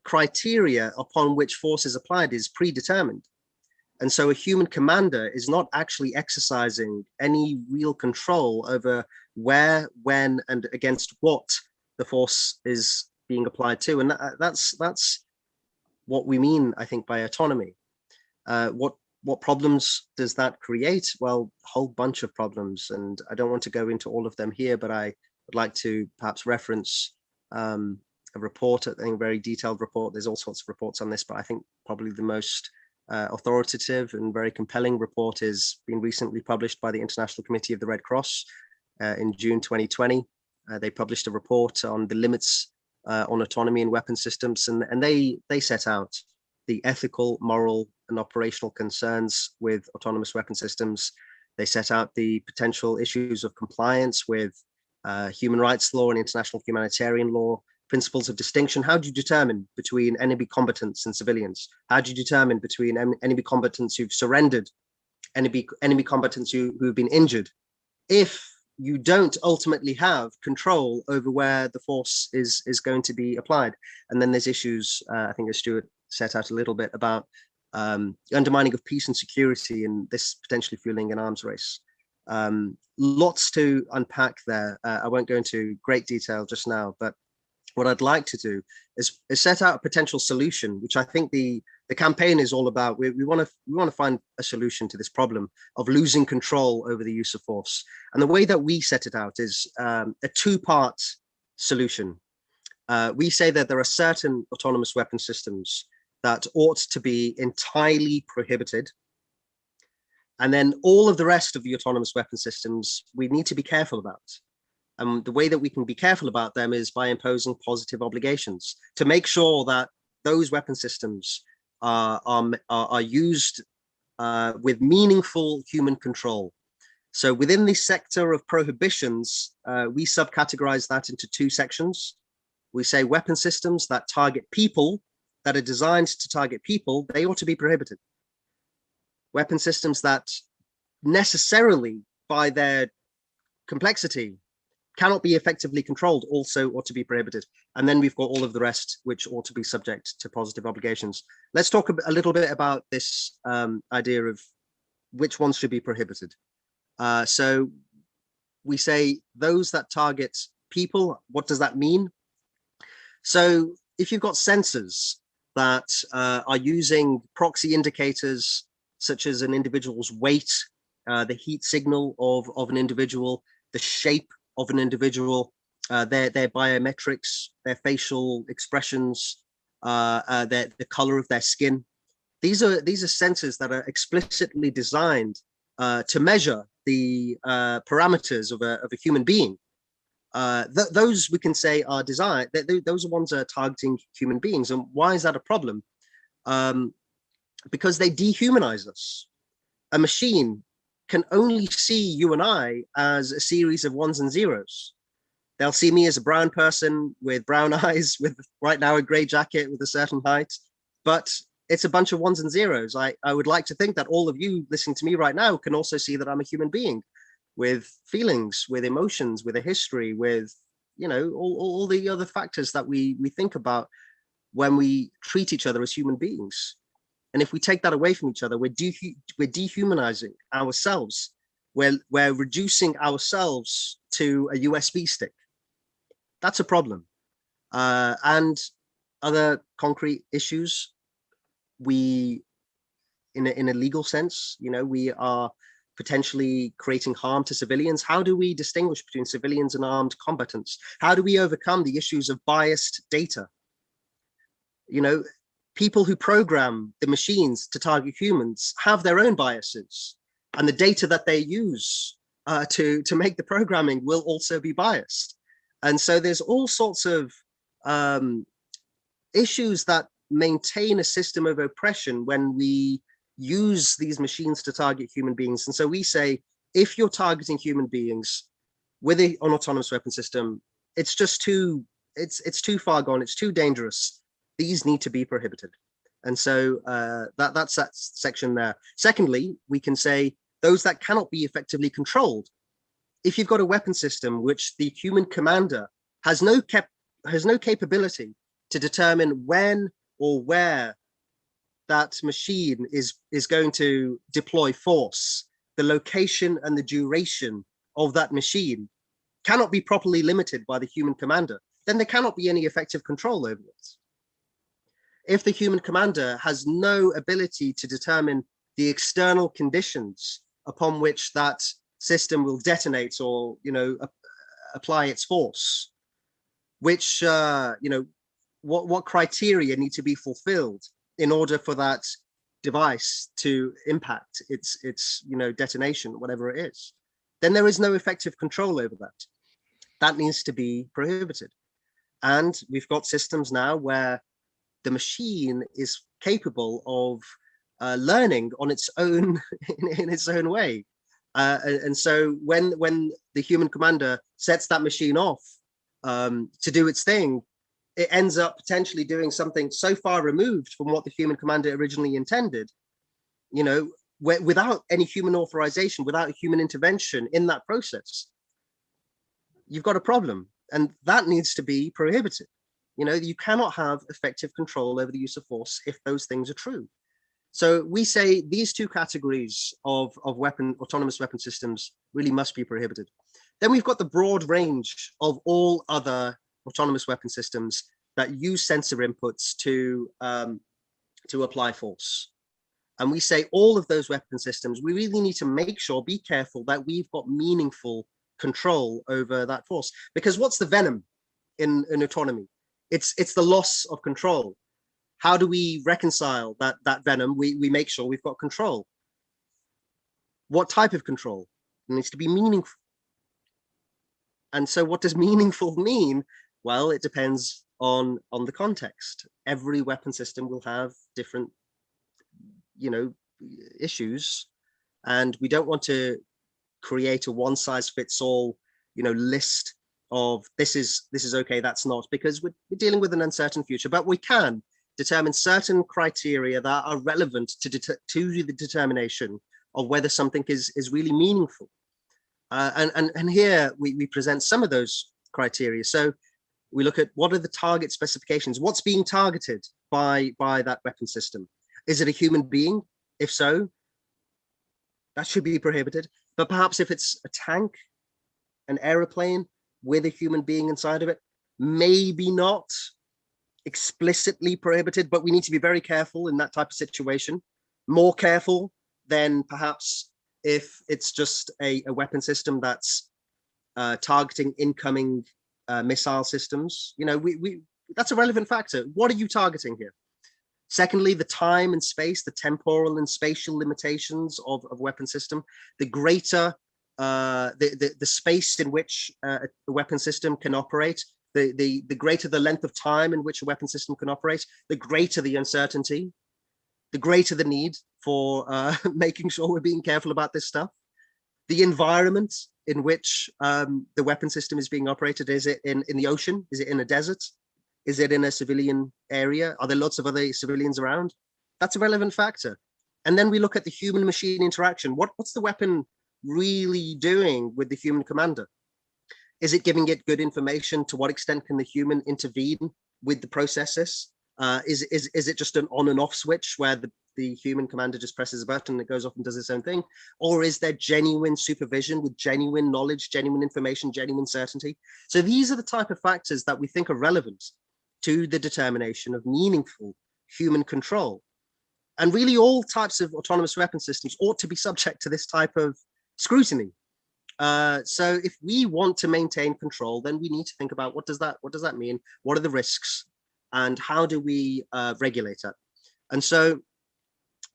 S6: criteria upon which force is applied is predetermined. And so a human commander is not actually exercising any real control over where, when, and against what the force is being applied to. And that's what we mean, I think, by autonomy. What problems does that create? Well, a whole bunch of problems. And I don't want to go into all of them here, but I would like to perhaps reference a report, I think a very detailed report. There's all sorts of reports on this, but I think probably the most authoritative and very compelling report is being recently published by the International Committee of the Red Cross in June 2020. They published a report on the limits on autonomy in weapon systems, and they set out the ethical, moral, and operational concerns with autonomous weapon systems. They set out the potential issues of compliance with human rights law and international humanitarian law, principles of distinction. How do you determine between enemy combatants and civilians? How do you determine between enemy combatants who've surrendered, enemy combatants who've been injured, if you don't ultimately have control over where the force is going to be applied? And then there's issues, I think, as Stuart set out a little bit, about undermining of peace and security, and this potentially fueling an arms race. Lots to unpack there. I won't go into great detail just now, but what I'd like to do is set out a potential solution, which I think the campaign is all about. We want to find a solution to this problem of losing control over the use of force. And the way that we set it out is a two-part solution. We say that there are certain autonomous weapon systems that ought to be entirely prohibited. And then all of the rest of the autonomous weapon systems we need to be careful about. And the way that we can be careful about them is by imposing positive obligations to make sure that those weapon systems are used with meaningful human control. So within the sector of prohibitions, we subcategorize that into two sections. We say weapon systems that target people, that are designed to target people, they ought to be prohibited. Weapon systems that necessarily, by their complexity, cannot be effectively controlled also ought to be prohibited. And then we've got all of the rest, which ought to be subject to positive obligations. Let's talk a little bit about this idea of which ones should be prohibited. So we say those that target people. What does that mean? So if you've got sensors that are using proxy indicators, such as an individual's weight, the heat signal of an individual, the shape of an individual, their biometrics, their facial expressions, the color of their skin. These are sensors that are explicitly designed to measure the parameters of a human being. Those we can say are designed. Those are ones that are targeting human beings. And why is that a problem? Because they dehumanize us. A machine can only see you and I as a series of ones and zeros. They'll see me as a brown person with brown eyes, with right now a gray jacket with a certain height, but it's a bunch of ones and zeros. I would like to think that all of you listening to me right now can also see that I'm a human being with feelings, with emotions, with a history, with, you know, all the other factors that we think about when we treat each other as human beings. And if we take that away from each other, we're dehumanizing ourselves. We're reducing ourselves to a USB stick. That's a problem. And other concrete issues, in a legal sense, you know, we are potentially creating harm to civilians? How do we distinguish between civilians and armed combatants? How do we overcome the issues of biased data? You know, people who program the machines to target humans have their own biases, and the data that they use to make the programming will also be biased. And so there's all sorts of issues that maintain a system of oppression when we use these machines to target human beings. And so we say, if you're targeting human beings with an autonomous weapon system, it's just too, it's too far gone, it's too dangerous. These need to be prohibited. And so that's that section there. Secondly, we can say those that cannot be effectively controlled. If you've got a weapon system which the human commander has no capability to determine when or where that machine is going to deploy force, the location and the duration of that machine cannot be properly limited by the human commander, then there cannot be any effective control over it. If the human commander has no ability to determine the external conditions upon which that system will detonate or, you know, apply its force, which, you know, what criteria need to be fulfilled in order for that device to impact its you know, detonation, whatever it is, then there is no effective control over that. That needs to be prohibited. And we've got systems now where the machine is capable of learning on its own in its own way. And so when the human commander sets that machine off to do its thing, it ends up potentially doing something so far removed from what the human commander originally intended, you know, without any human authorization, without human intervention in that process. You've got a problem, and that needs to be prohibited. You know, you cannot have effective control over the use of force if those things are true. So we say these two categories of autonomous weapon systems really must be prohibited. Then we've got the broad range of all other autonomous weapon systems that use sensor inputs to apply force. And we say all of those weapon systems, we really need to make sure, be careful that we've got meaningful control over that force. Because what's the venom in autonomy? It's the loss of control. How do we reconcile that venom? We make sure we've got control. What type of control? It needs to be meaningful. And so what does meaningful mean? Well, it depends on the context. Every weapon system will have different, you know, issues, and we don't want to create a one-size-fits-all, you know, list of this is okay, that's not, because we're dealing with an uncertain future. But we can determine certain criteria that are relevant to the determination of whether something is really meaningful. And here we present some of those criteria. So we look at what are the target specifications, what's being targeted by that weapon system. Is it a human being? If so, that should be prohibited. But perhaps if it's a tank, an aeroplane with a human being inside of it, maybe not explicitly prohibited, but we need to be very careful in that type of situation. More careful than perhaps if it's just a weapon system that's targeting incoming missile systems. You know, that's a relevant factor. What are you targeting here? Secondly, the time and space, the temporal and spatial limitations of a weapon system, the greater the space in which a weapon system can operate, the greater the length of time in which a weapon system can operate, the greater the uncertainty, the greater the need for making sure we're being careful about this stuff. The environment in which the weapon system is being operated, is it in the ocean? Is it in a desert? Is it in a civilian area? Are there lots of other civilians around? That's a relevant factor. And then we look at the human-machine interaction. What's the weapon really doing with the human commander? Is it giving it good information? To what extent can the human intervene with the processes? Is it just an on and off switch where the human commander just presses a button and it goes off and does its own thing? Or is there genuine supervision with genuine knowledge, genuine information, genuine certainty? So these are the type of factors that we think are relevant to the determination of meaningful human control. And really all types of autonomous weapon systems ought to be subject to this type of scrutiny. So if we want to maintain control, then we need to think about what does that mean? What are the risks? And how do we regulate it? And so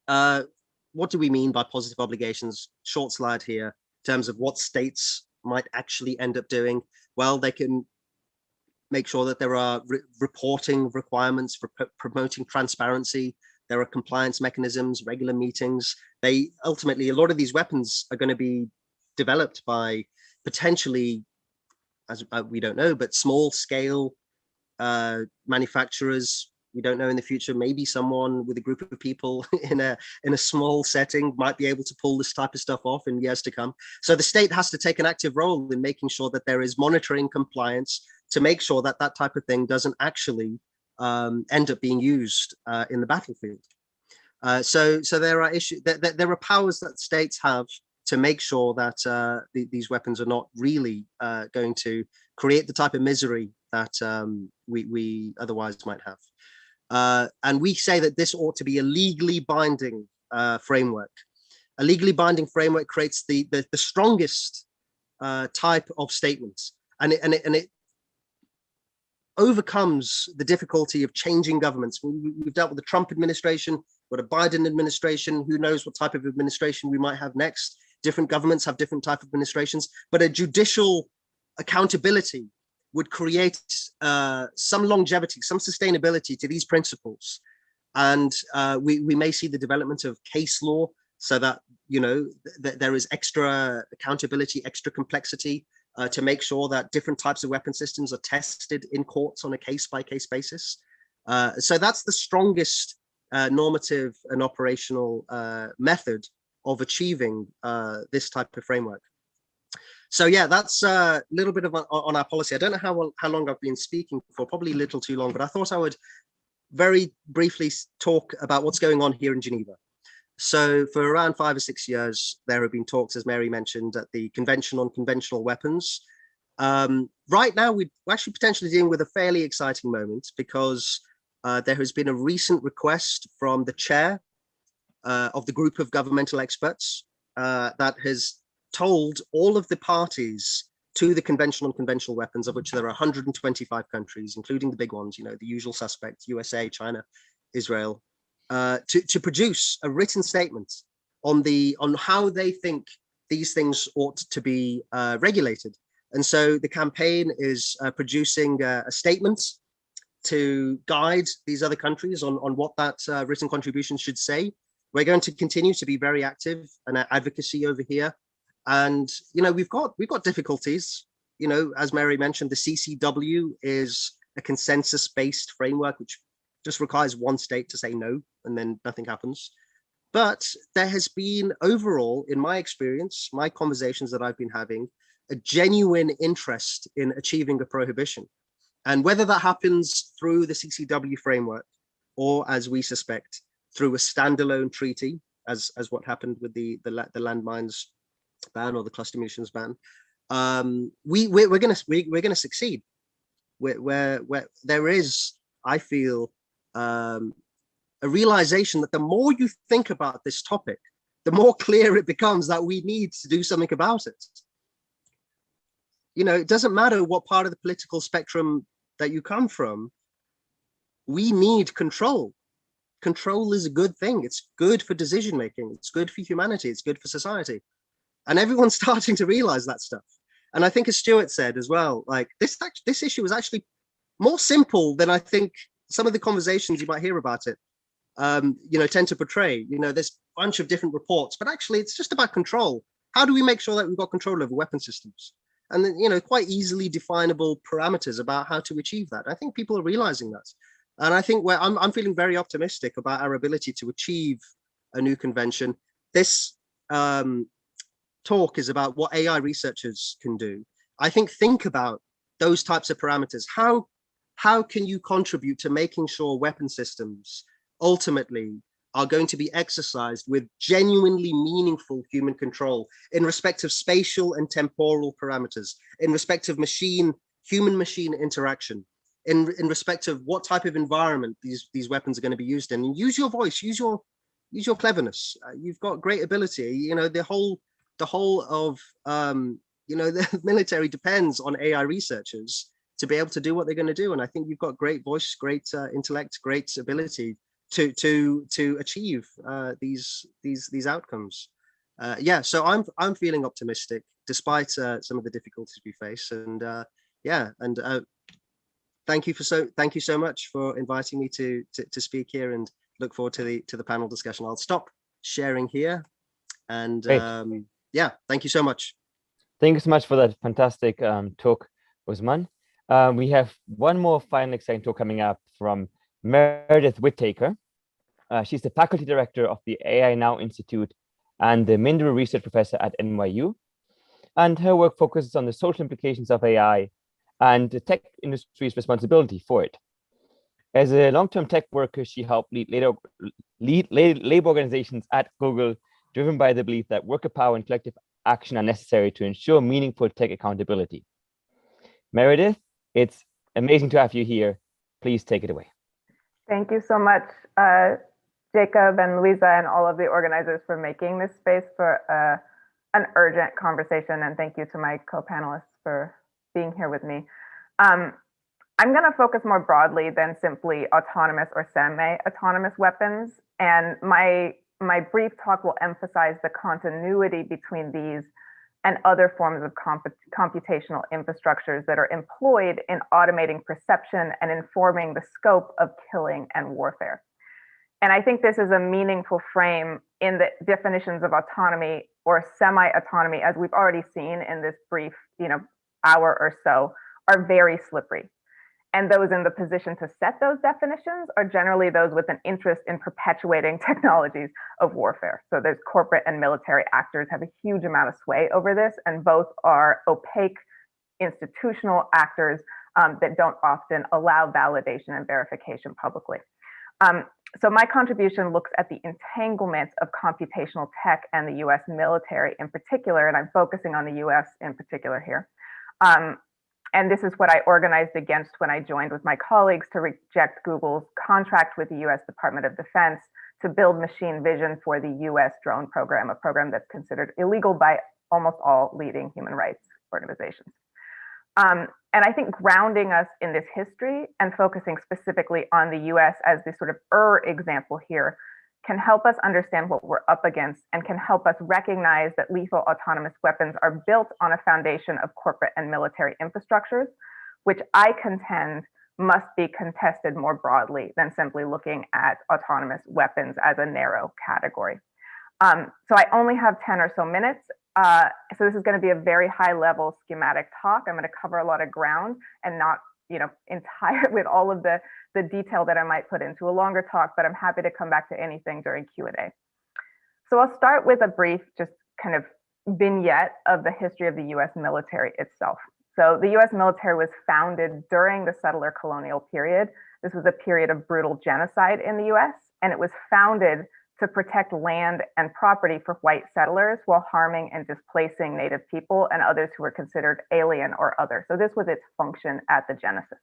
S6: what do we mean by positive obligations? Short slide here in terms of what states might actually end up doing. Well, they can make sure that there are reporting requirements for promoting transparency. There are compliance mechanisms, regular meetings. They ultimately, a lot of these weapons are going to be developed by potentially, as we don't know, but small scale manufacturers. We don't know in the future, maybe someone with a group of people in a small setting might be able to pull this type of stuff off in years to come. So the state has to take an active role in making sure that there is monitoring compliance to make sure that that type of thing doesn't actually end up being used in the battlefield. So there are issues, there are powers that states have to make sure that these weapons are not really going to create the type of misery that we otherwise might have. And we say that this ought to be a legally binding framework. A legally binding framework creates the strongest type of statements, and it overcomes the difficulty of changing governments. We've dealt with the Trump administration, with a Biden administration. Who knows what type of administration we might have next? Different governments have different type of administrations, but a judicial accountability would create some longevity, some sustainability to these principles. And we may see the development of case law so that, you know, there is extra accountability, extra complexity to make sure that different types of weapon systems are tested in courts on a case-by-case basis. So that's the strongest normative and operational method of achieving this type of framework. So yeah, that's a little bit of on our policy. I don't know how long I've been speaking for, probably a little too long, but I thought I would very briefly talk about what's going on here in Geneva. So for around 5 or 6 years, there have been talks, as Mary mentioned, at the Convention on Conventional Weapons. Right now, we're actually potentially dealing with a fairly exciting moment because there has been a recent request from the chair of the group of governmental experts that has told all of the parties to the Convention on Conventional Weapons, of which there are 125 countries, including the big ones, you know, the usual suspects, USA, China, Israel, to produce a written statement on how they think these things ought to be regulated. And so the campaign is producing a statement to guide these other countries on what that written contribution should say. We're going to continue to be very active in our advocacy over here. And, you know, we've got difficulties, you know, as Mary mentioned, the CCW is a consensus-based framework, which just requires one state to say no, and then nothing happens. But there has been overall, in my experience, my conversations that I've been having, a genuine interest in achieving a prohibition. And whether that happens through the CCW framework, or as we suspect, through a standalone treaty, as what happened with the landmines ban or the cluster munitions ban, we're gonna succeed. Where there is, I feel, a realization that the more you think about this topic, the more clear it becomes that we need to do something about it. You know, it doesn't matter what part of the political spectrum that you come from. We need control. Control is a good thing. It's good for decision making. It's good for humanity. It's good for society. And everyone's starting to realize that stuff. And I think, as Stuart said as well, like this issue is actually more simple than I think some of the conversations you might hear about it, you know, tend to portray. You know, there's a bunch of different reports, but actually it's just about control. How do we make sure that we've got control over weapon systems? And then, you know, quite easily definable parameters about how to achieve that. I think people are realizing that. And I think I'm feeling very optimistic about our ability to achieve a new convention. This talk is about what AI researchers can do. I think about those types of parameters. How can you contribute to making sure weapon systems ultimately are going to be exercised with genuinely meaningful human control in respect of spatial and temporal parameters, in respect of human-machine interaction, in respect of what type of environment these weapons are going to be used in. And use your voice, use your use your cleverness. You've got great ability. You know, the whole of you know, the military depends on AI researchers to be able to do what they're going to do. And I think you've got great voice, great intellect, great ability to achieve these outcomes. Yeah, so I'm feeling optimistic despite some of the difficulties we face. And yeah, and thank you so much for inviting me to speak here, and look forward to the panel discussion. I'll stop sharing here, and yeah, thank you so much.
S2: Thank you so much for that fantastic talk, Ousman. We have one more final exciting talk coming up from Meredith Whittaker. She's the faculty director of the AI Now Institute and the Mindra Research Professor at NYU. And her work focuses on the social implications of AI and the tech industry's responsibility for it. As a long-term tech worker, she helped lead labor organizations at Google, driven by the belief that worker power and collective action are necessary to ensure meaningful tech accountability. Meredith, it's amazing to have you here. Please take it away.
S7: Thank you so much, Jacob and Louisa and all of the organizers for making this space for an urgent conversation. And thank you to my co-panelists for being here with me. I'm going to focus more broadly than simply autonomous or semi-autonomous weapons. And my brief talk will emphasize the continuity between these and other forms of computational infrastructures that are employed in automating perception and informing the scope of killing and warfare. And I think this is a meaningful frame in the definitions of autonomy or semi-autonomy, as we've already seen in this brief, hour or so, are very slippery. And those in the position to set those definitions are generally those with an interest in perpetuating technologies of warfare. So there's corporate and military actors have a huge amount of sway over this, and both are opaque institutional actors that don't often allow validation and verification publicly. So my contribution looks at the entanglement of computational tech and the US military in particular, and I'm focusing on the US in particular here. And this is what I organized against when I joined with my colleagues to reject Google's contract with the US Department of Defense to build machine vision for the US drone program, a program that's considered illegal by almost all leading human rights organizations. And I think grounding us in this history and focusing specifically on the US as the sort of example here can help us understand what we're up against and can help us recognize that lethal autonomous weapons are built on a foundation of corporate and military infrastructures, which I contend must be contested more broadly than simply looking at autonomous weapons as a narrow category. So I only have 10 or so minutes. So this is going to be a very high level schematic talk. I'm going to cover a lot of ground and not, entire with all of the detail that I might put into a longer talk, but I'm happy to come back to anything during Q&A. So I'll start with a brief, just kind of vignette of the history of the US military itself. So the US military was founded during the settler colonial period. This was a period of brutal genocide in the US, and it was founded to protect land and property for white settlers while harming and displacing Native people and others who were considered alien or other. So this was its function at the genesis.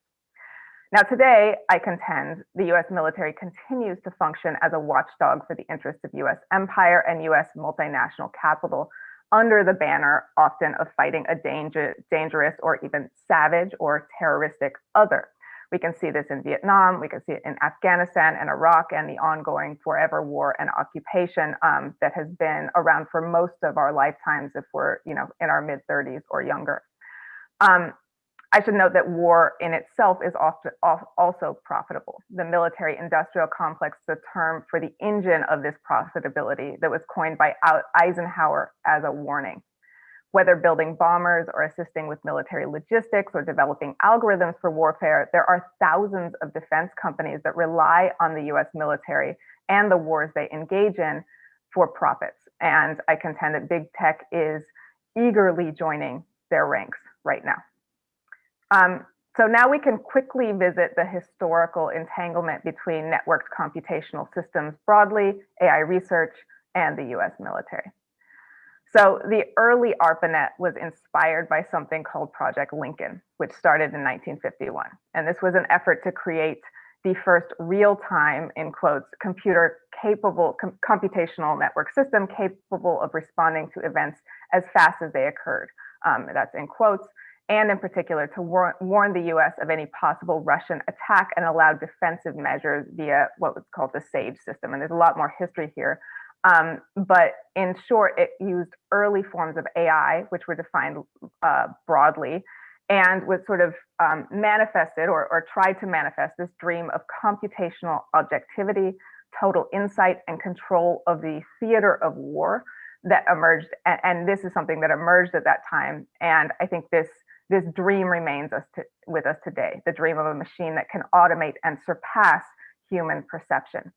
S7: Now today, I contend the US military continues to function as a watchdog for the interests of US empire and US multinational capital under the banner often of fighting a dangerous or even savage or terroristic other. We can see this in Vietnam, we can see it in Afghanistan and Iraq and the ongoing forever war and occupation that has been around for most of our lifetimes if we're in our mid-30s or younger. I should note that war in itself is often also profitable. The military industrial complex is a term for the engine of this profitability that was coined by Eisenhower as a warning. Whether building bombers or assisting with military logistics or developing algorithms for warfare, there are thousands of defense companies that rely on the US military and the wars they engage in for profits. And I contend that big tech is eagerly joining their ranks right now. So now we can quickly visit the historical entanglement between networked computational systems broadly, AI research, and the US military. So the early ARPANET was inspired by something called Project Lincoln, which started in 1951. And this was an effort to create the first real-time, in quotes, computational network system capable of responding to events as fast as they occurred. That's in quotes, and in particular to warn the US of any possible Russian attack and allow defensive measures via what was called the SAGE system. And there's a lot more history here. But in short, it used early forms of AI, which were defined broadly, and was sort of manifested or tried to manifest this dream of computational objectivity, total insight, and control of the theater of war that emerged. And this is something that emerged at that time. And I think this dream remains with us today, the dream of a machine that can automate and surpass human perception.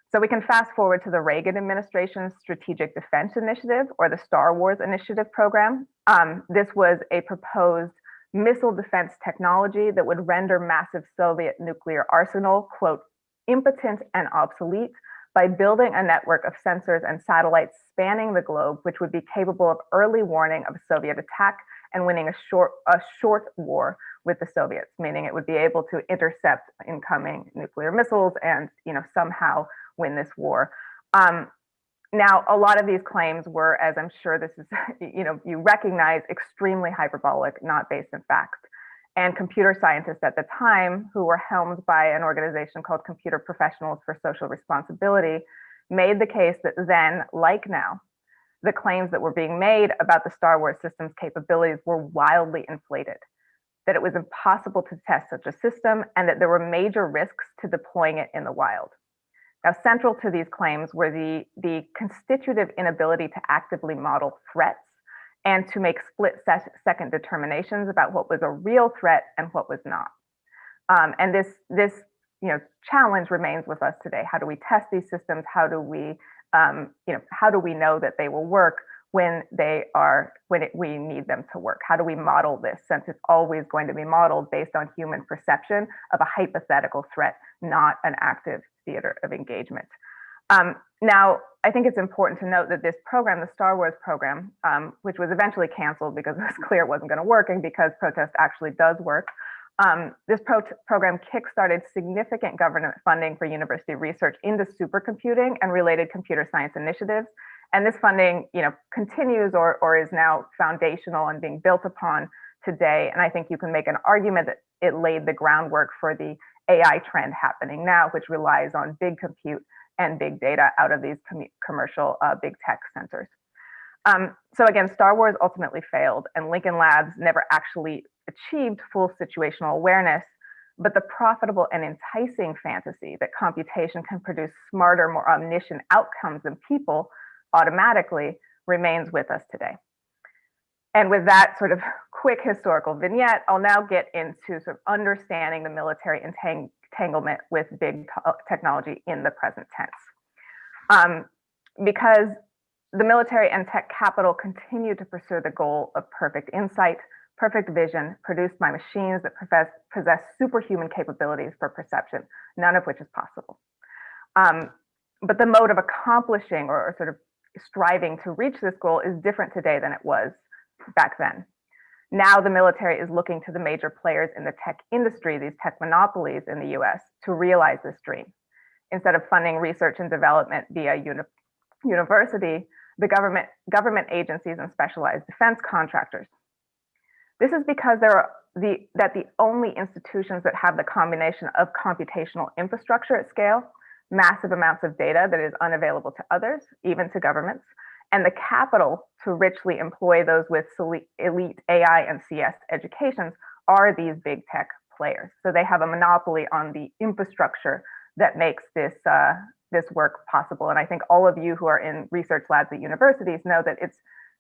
S7: So we can fast forward to the Reagan administration's Strategic Defense Initiative, or the Star Wars Initiative program. This was a proposed missile defense technology that would render massive Soviet nuclear arsenal, quote, impotent and obsolete by building a network of sensors and satellites spanning the globe, which would be capable of early warning of Soviet attack and winning a short war with the Soviets, meaning it would be able to intercept incoming nuclear missiles and, somehow win this war. Now, a lot of these claims were, as I'm sure this is, you recognize, extremely hyperbolic, not based in fact. And computer scientists at the time, who were helmed by an organization called Computer Professionals for Social Responsibility, made the case that then, like now, the claims that were being made about the Star Wars system's capabilities were wildly inflated, that it was impossible to test such a system, and that there were major risks to deploying it in the wild. Now, central to these claims were the constitutive inability to actively model threats and to make split-second determinations about what was a real threat and what was not. And this challenge remains with us today. How do we test these systems? How do we know that they will work when we need them to work? How do we model this, since it's always going to be modeled based on human perception of a hypothetical threat, not an active theater of engagement? Now, I think it's important to note that this program, the Star Wars program, which was eventually canceled because it was clear it wasn't going to work, and because protest actually does work, this program kickstarted significant government funding for university research into supercomputing and related computer science initiatives. And this funding, continues or is now foundational and being built upon today. And I think you can make an argument that it laid the groundwork for the AI trend happening now, which relies on big compute and big data out of these commercial big tech centers. So again, Star Wars ultimately failed, and Lincoln Labs never actually achieved full situational awareness, but the profitable and enticing fantasy that computation can produce smarter, more omniscient outcomes than people automatically remains with us today. And with that sort of quick historical vignette, I'll now get into sort of understanding the military entanglement with big technology in the present tense. Because the military and tech capital continue to pursue the goal of perfect insight, perfect vision, produced by machines that possess superhuman capabilities for perception, none of which is possible. But the mode of accomplishing or sort of striving to reach this goal is different today than it was back then. Now the military is looking to the major players in the tech industry, these tech monopolies in the US, to realize this dream. Instead of funding research and development via university, the government agencies and specialized defense contractors. This is because the only institutions that have the combination of computational infrastructure at scale, massive amounts of data that is unavailable to others, even to governments, and the capital to richly employ those with elite AI and CS educations are these big tech players. So they have a monopoly on the infrastructure that makes this work possible. And I think all of you who are in research labs at universities know that it's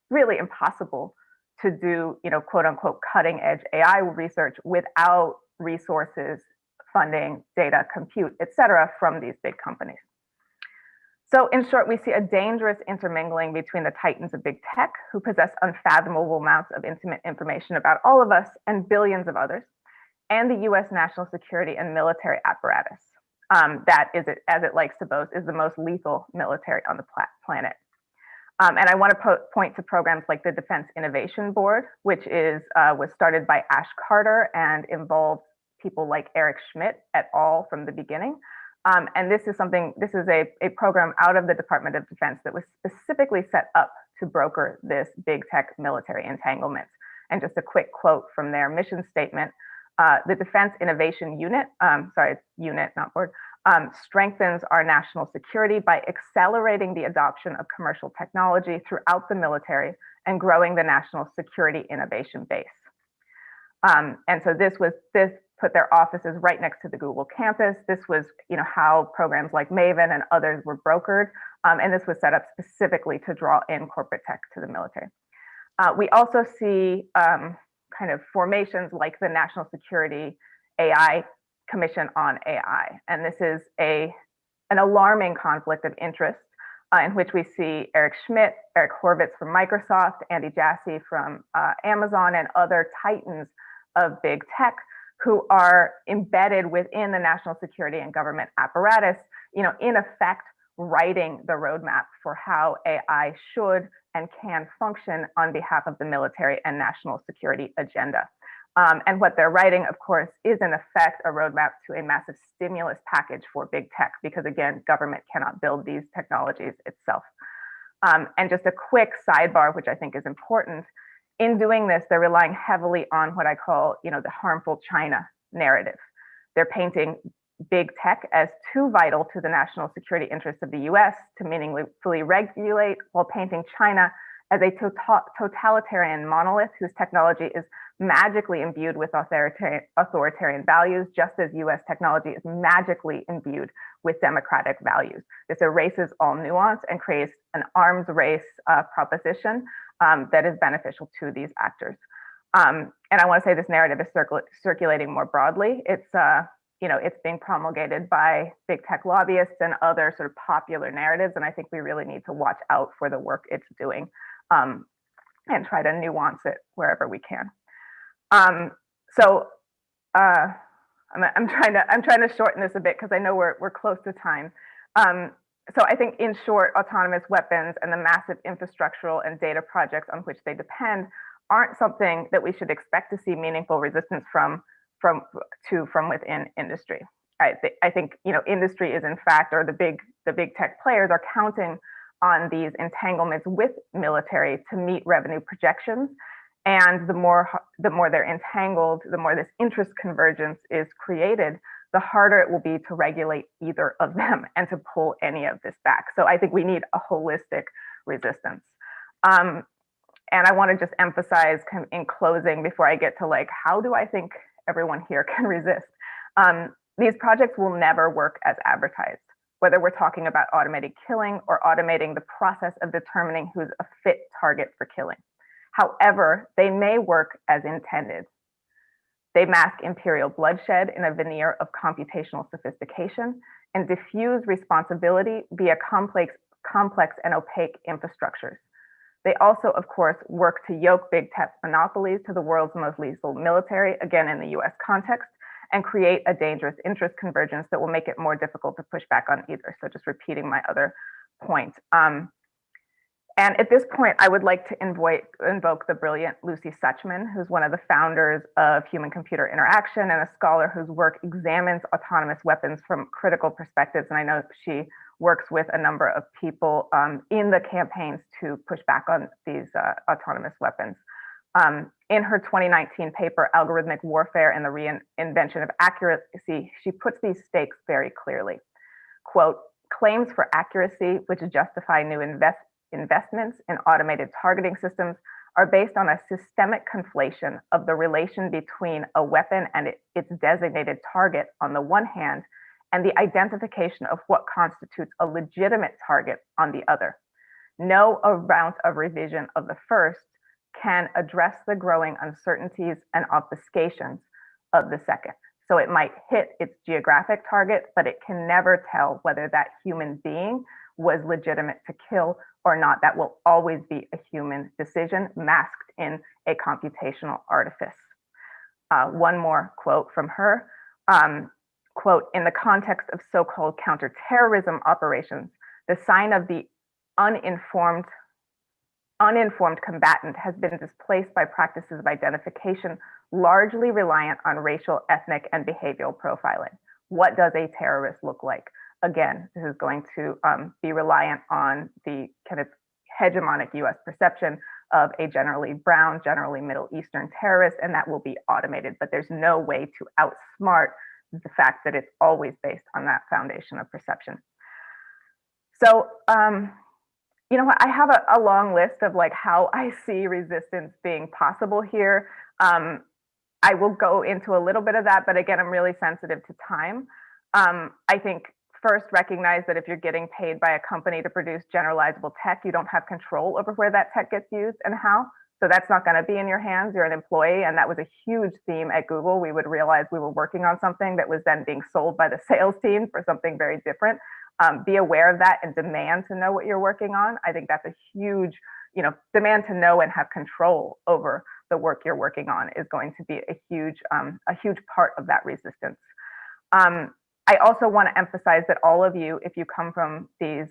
S7: really impossible to do, quote unquote, cutting edge AI research without resources, funding, data, compute, et cetera, from these big companies. So in short, we see a dangerous intermingling between the titans of big tech, who possess unfathomable amounts of intimate information about all of us and billions of others, and the US national security and military apparatus. That is, as it likes to boast, is the most lethal military on the planet. And I want to point to programs like the Defense Innovation Board, which was started by Ash Carter and involved people like Eric Schmidt et al. From the beginning. And this is a program out of the Department of Defense that was specifically set up to broker this big tech military entanglement. And just a quick quote from their mission statement: the Defense Innovation Unit, unit, not board, strengthens our national security by accelerating the adoption of commercial technology throughout the military and growing the national security innovation base. And so this put their offices right next to the Google campus. This was, how programs like Maven and others were brokered. And this was set up specifically to draw in corporate tech to the military. We also see kind of formations like the National Security AI Commission on AI. And this is an alarming conflict of interest in which we see Eric Schmidt, Eric Horvitz from Microsoft, Andy Jassy from Amazon, and other titans of big tech who are embedded within the national security and government apparatus, in effect, writing the roadmap for how AI should and can function on behalf of the military and national security agenda. And what they're writing, of course, is in effect a roadmap to a massive stimulus package for big tech, because again, government cannot build these technologies itself. And just a quick sidebar, which I think is important, in doing this, they're relying heavily on what I call, the harmful China narrative. They're painting big tech as too vital to the national security interests of the US to meaningfully regulate, while painting China as a totalitarian monolith whose technology is magically imbued with authoritarian values, just as US technology is magically imbued with democratic values. This erases all nuance and creates an arms race proposition that is beneficial to these actors. And I want to say this narrative is circulating more broadly. It's being promulgated by big tech lobbyists and other sort of popular narratives. And I think we really need to watch out for the work it's doing and try to nuance it wherever we can. I'm trying to shorten this a bit because I know we're close to time. So I think, in short, autonomous weapons and the massive infrastructural and data projects on which they depend aren't something that we should expect to see meaningful resistance from within industry. I think industry is, in fact, or the big tech players are counting on these entanglements with military to meet revenue projections. And the more they're entangled, the more this interest convergence is created, the harder it will be to regulate either of them and to pull any of this back. So I think we need a holistic resistance. And I want to just emphasize in closing, before I get to how do I think everyone here can resist? These projects will never work as advertised, whether we're talking about automated killing or automating the process of determining who's a fit target for killing. However, they may work as intended. They mask imperial bloodshed in a veneer of computational sophistication and diffuse responsibility via complex and opaque infrastructures. They also, of course, work to yoke big tech monopolies to the world's most lethal military, again in the US context, and create a dangerous interest convergence that will make it more difficult to push back on either. So just repeating my other point. And at this point, I would like to invoke the brilliant Lucy Suchman, who's one of the founders of human-computer interaction and a scholar whose work examines autonomous weapons from critical perspectives. And I know she works with a number of people in the campaigns to push back on these autonomous weapons. In her 2019 paper, Algorithmic Warfare and the Reinvention of Accuracy, she puts these stakes very clearly. Quote, claims for accuracy, which justify new investments in automated targeting systems, are based on a systemic conflation of the relation between a weapon and its designated target on the one hand, and the identification of what constitutes a legitimate target on the other. No amount of revision of the first can address the growing uncertainties and obfuscations of the second. So it might hit its geographic target, but it can never tell whether that human being was legitimate to kill or not. That will always be a human decision masked in a computational artifice. One more quote from her. Quote, in the context of so-called counterterrorism operations, the sign of the uninformed uninformed combatant has been displaced by practices of identification largely reliant on racial, ethnic, and behavioral profiling. What does a terrorist look like? Again, this is going to be reliant on the kind of hegemonic US perception of a generally brown, generally Middle Eastern terrorist, and that will be automated, but there's no way to outsmart the fact that it's always based on that foundation of perception. So, you know what, I have a long list of like how I see resistance being possible here. I will go into a little bit of that, but again, I'm really sensitive to time. I think first recognize that if you're getting paid by a company to produce generalizable tech, you don't have control over where that tech gets used and how. So that's not going to be in your hands. You're an employee. And that was a huge theme at Google. We would realize we were working on something that was then being sold by the sales team for something very different. Be aware of that and demand to know what you're working on. I think that's a huge, you know, demand to know and have control over the work you're working on is going to be a huge part of that resistance. I also want to emphasize that all of you, if you come from these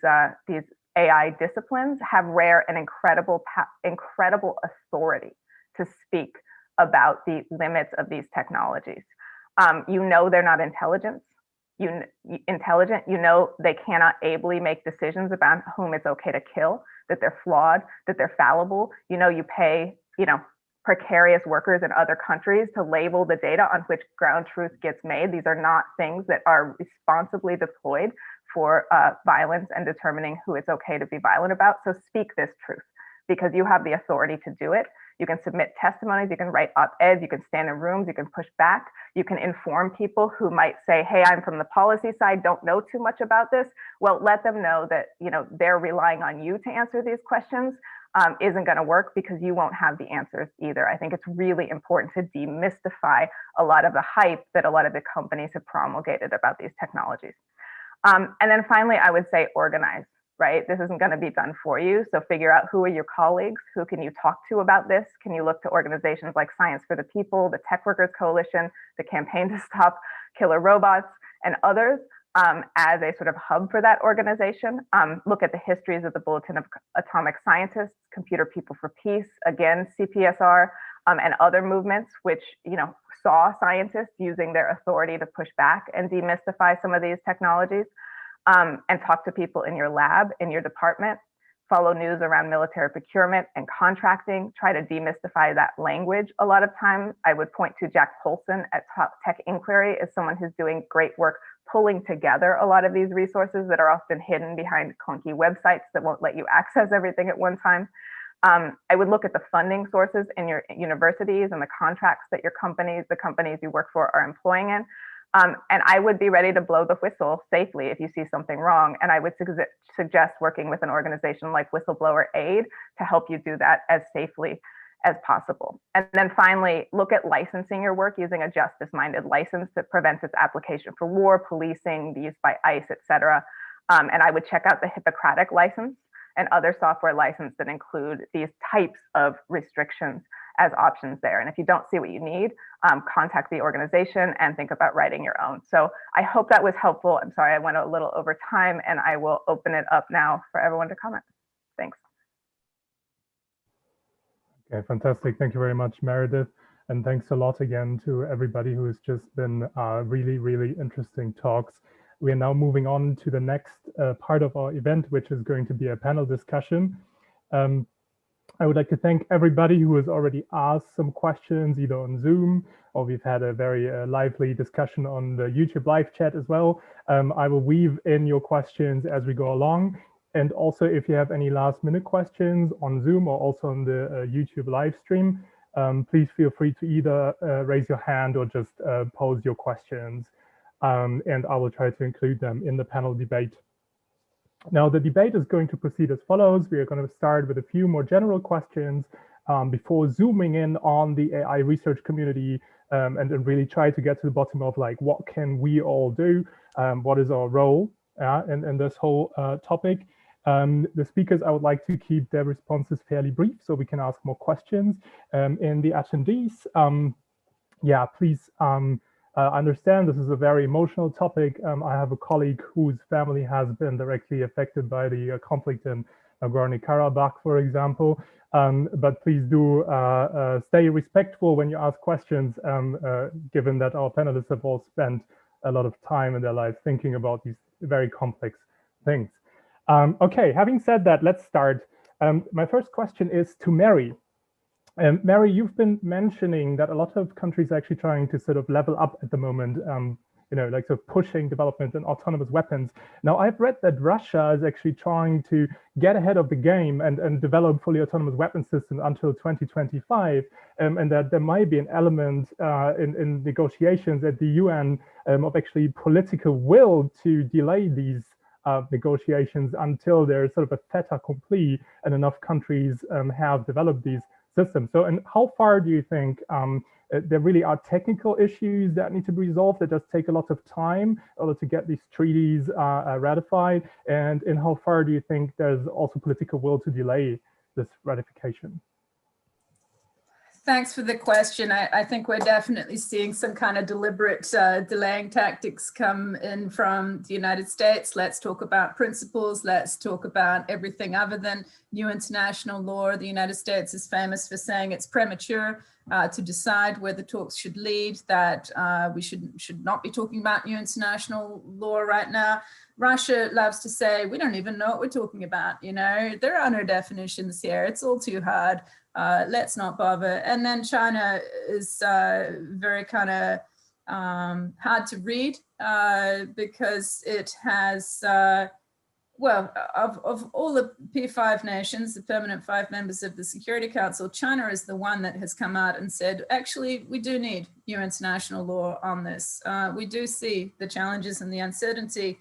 S7: AI disciplines, have rare and incredible authority to speak about the limits of these technologies. You know they're not intelligent. You know they cannot ably make decisions about whom it's okay to kill, that they're flawed, that they're fallible. You know you pay, you know, precarious workers in other countries to label the data on which ground truth gets made. These are not things that are responsibly deployed for violence and determining who it's okay to be violent about. So speak this truth because you have the authority to do it. You can submit testimonies, you can write op-eds, you can stand in rooms, you can push back, you can inform people who might say, hey, I'm from the policy side, don't know too much about this. Well, let them know that, you know, they're relying on you to answer these questions. Isn't going to work because you won't have the answers either. I think it's really important to demystify a lot of the hype that a lot of the companies have promulgated about these technologies. And then finally, I would say organize, right? This isn't going to be done for you. So figure out who are your colleagues, who can you talk to about this? Can you look to organizations like Science for the People, the Tech Workers Coalition, the Campaign to Stop Killer Robots, and others? As a sort of hub for that organization. Look at the histories of the Bulletin of Atomic Scientists, Computer People for Peace, again, CPSR, and other movements which, you know, saw scientists using their authority to push back and demystify some of these technologies, and talk to people in your lab, in your department, follow news around military procurement and contracting, try to demystify that language. A lot of times I would point to Jack Polson at Top Tech Inquiry as someone who's doing great work pulling together a lot of these resources that are often hidden behind clunky websites that won't let you access everything at one time. I would look at the funding sources in your universities and the contracts that your companies, the companies you work for, are employing in. And I would be ready to blow the whistle safely if you see something wrong. And I would suggest working with an organization like Whistleblower Aid to help you do that as safely as possible. And then finally, look at licensing your work using a justice-minded license that prevents its application for war, policing, the use by ICE, et cetera. And I would check out the Hippocratic license and other software license that include these types of restrictions as options there. And if you don't see what you need, contact the organization and think about writing your own. So I hope that was helpful. I'm sorry I went a little over time, and I will open it up now for everyone to comment. Thanks.
S8: Okay, fantastic. Thank you very much, Meredith. And thanks a lot again to everybody who has just been really, really interesting talks. We are now moving on to the next part of our event, which is going to be a panel discussion. I would like to thank everybody who has already asked some questions, either on Zoom, or we've had a very lively discussion on the YouTube live chat as well. I will weave in your questions as we go along. And also, if you have any last minute questions on Zoom or also on the YouTube live stream, please feel free to either raise your hand or just pose your questions. And I will try to include them in the panel debate. Now, the debate is going to proceed as follows. We are going to start with a few more general questions before zooming in on the AI research community and really try to get to the bottom of like, what can we all do? What is our role in this whole topic? The speakers, I would like to keep their responses fairly brief so we can ask more questions. And the attendees, please understand this is a very emotional topic. I have a colleague whose family has been directly affected by the conflict in Nagorno-Karabakh, for example. But please do stay respectful when you ask questions, given that our panelists have all spent a lot of time in their lives thinking about these very complex things. Okay, having said that, let's start. My first question is to Mary. Mary, you've been mentioning that a lot of countries are actually trying to sort of level up at the moment, like sort of pushing development in autonomous weapons. Now, I've read that Russia is actually trying to get ahead of the game and develop fully autonomous weapon systems until 2025, and that there might be an element in negotiations at the UN of actually political will to delay these negotiations until there's sort of a fait accompli and enough countries have developed these systems. So, and how far do you think there really are technical issues that need to be resolved that does take a lot of time in order to get these treaties ratified? And in how far do you think there's also political will to delay this ratification?
S5: Thanks for the question. I think we're definitely seeing some kind of deliberate delaying tactics come in from the United States. Let's talk about principles. Let's talk about everything other than new international law. The United States is famous for saying it's premature to decide where the talks should lead, that we should not be talking about new international law right now. Russia loves to say, we don't even know what we're talking about. There are no definitions here. It's all too hard. Let's not bother. And then China is very kind of hard to read because it has, of all the P5 nations, the permanent 5 members of the Security Council, China is the one that has come out and said, actually, we do need new international law on this. We do see the challenges and the uncertainty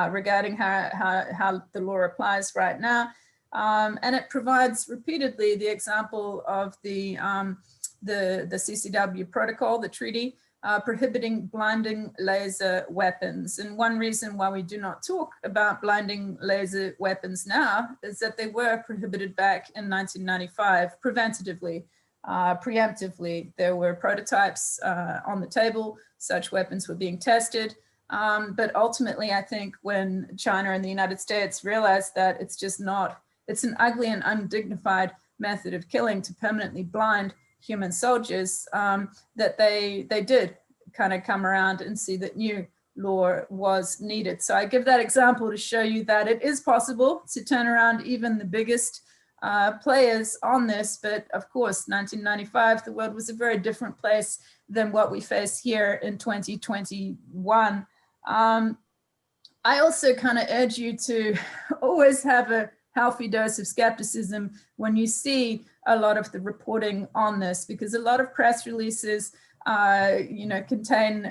S5: regarding how the law applies right now. And it provides repeatedly the example of the CCW protocol, the treaty, prohibiting blinding laser weapons. And one reason why we do not talk about blinding laser weapons now is that they were prohibited back in 1995, preventatively, preemptively. There were prototypes on the table, such weapons were being tested. But ultimately, I think when China and the United States realized that it's just not, it's an ugly and undignified method of killing to permanently blind human soldiers, that they did kind of come around and see that new law was needed. So I give that example to show you that it is possible to turn around even the biggest players on this. But of course, 1995, the world was a very different place than what we face here in 2021. I also kind of urge you to always have a healthy dose of skepticism when you see a lot of the reporting on this, because a lot of press releases, contain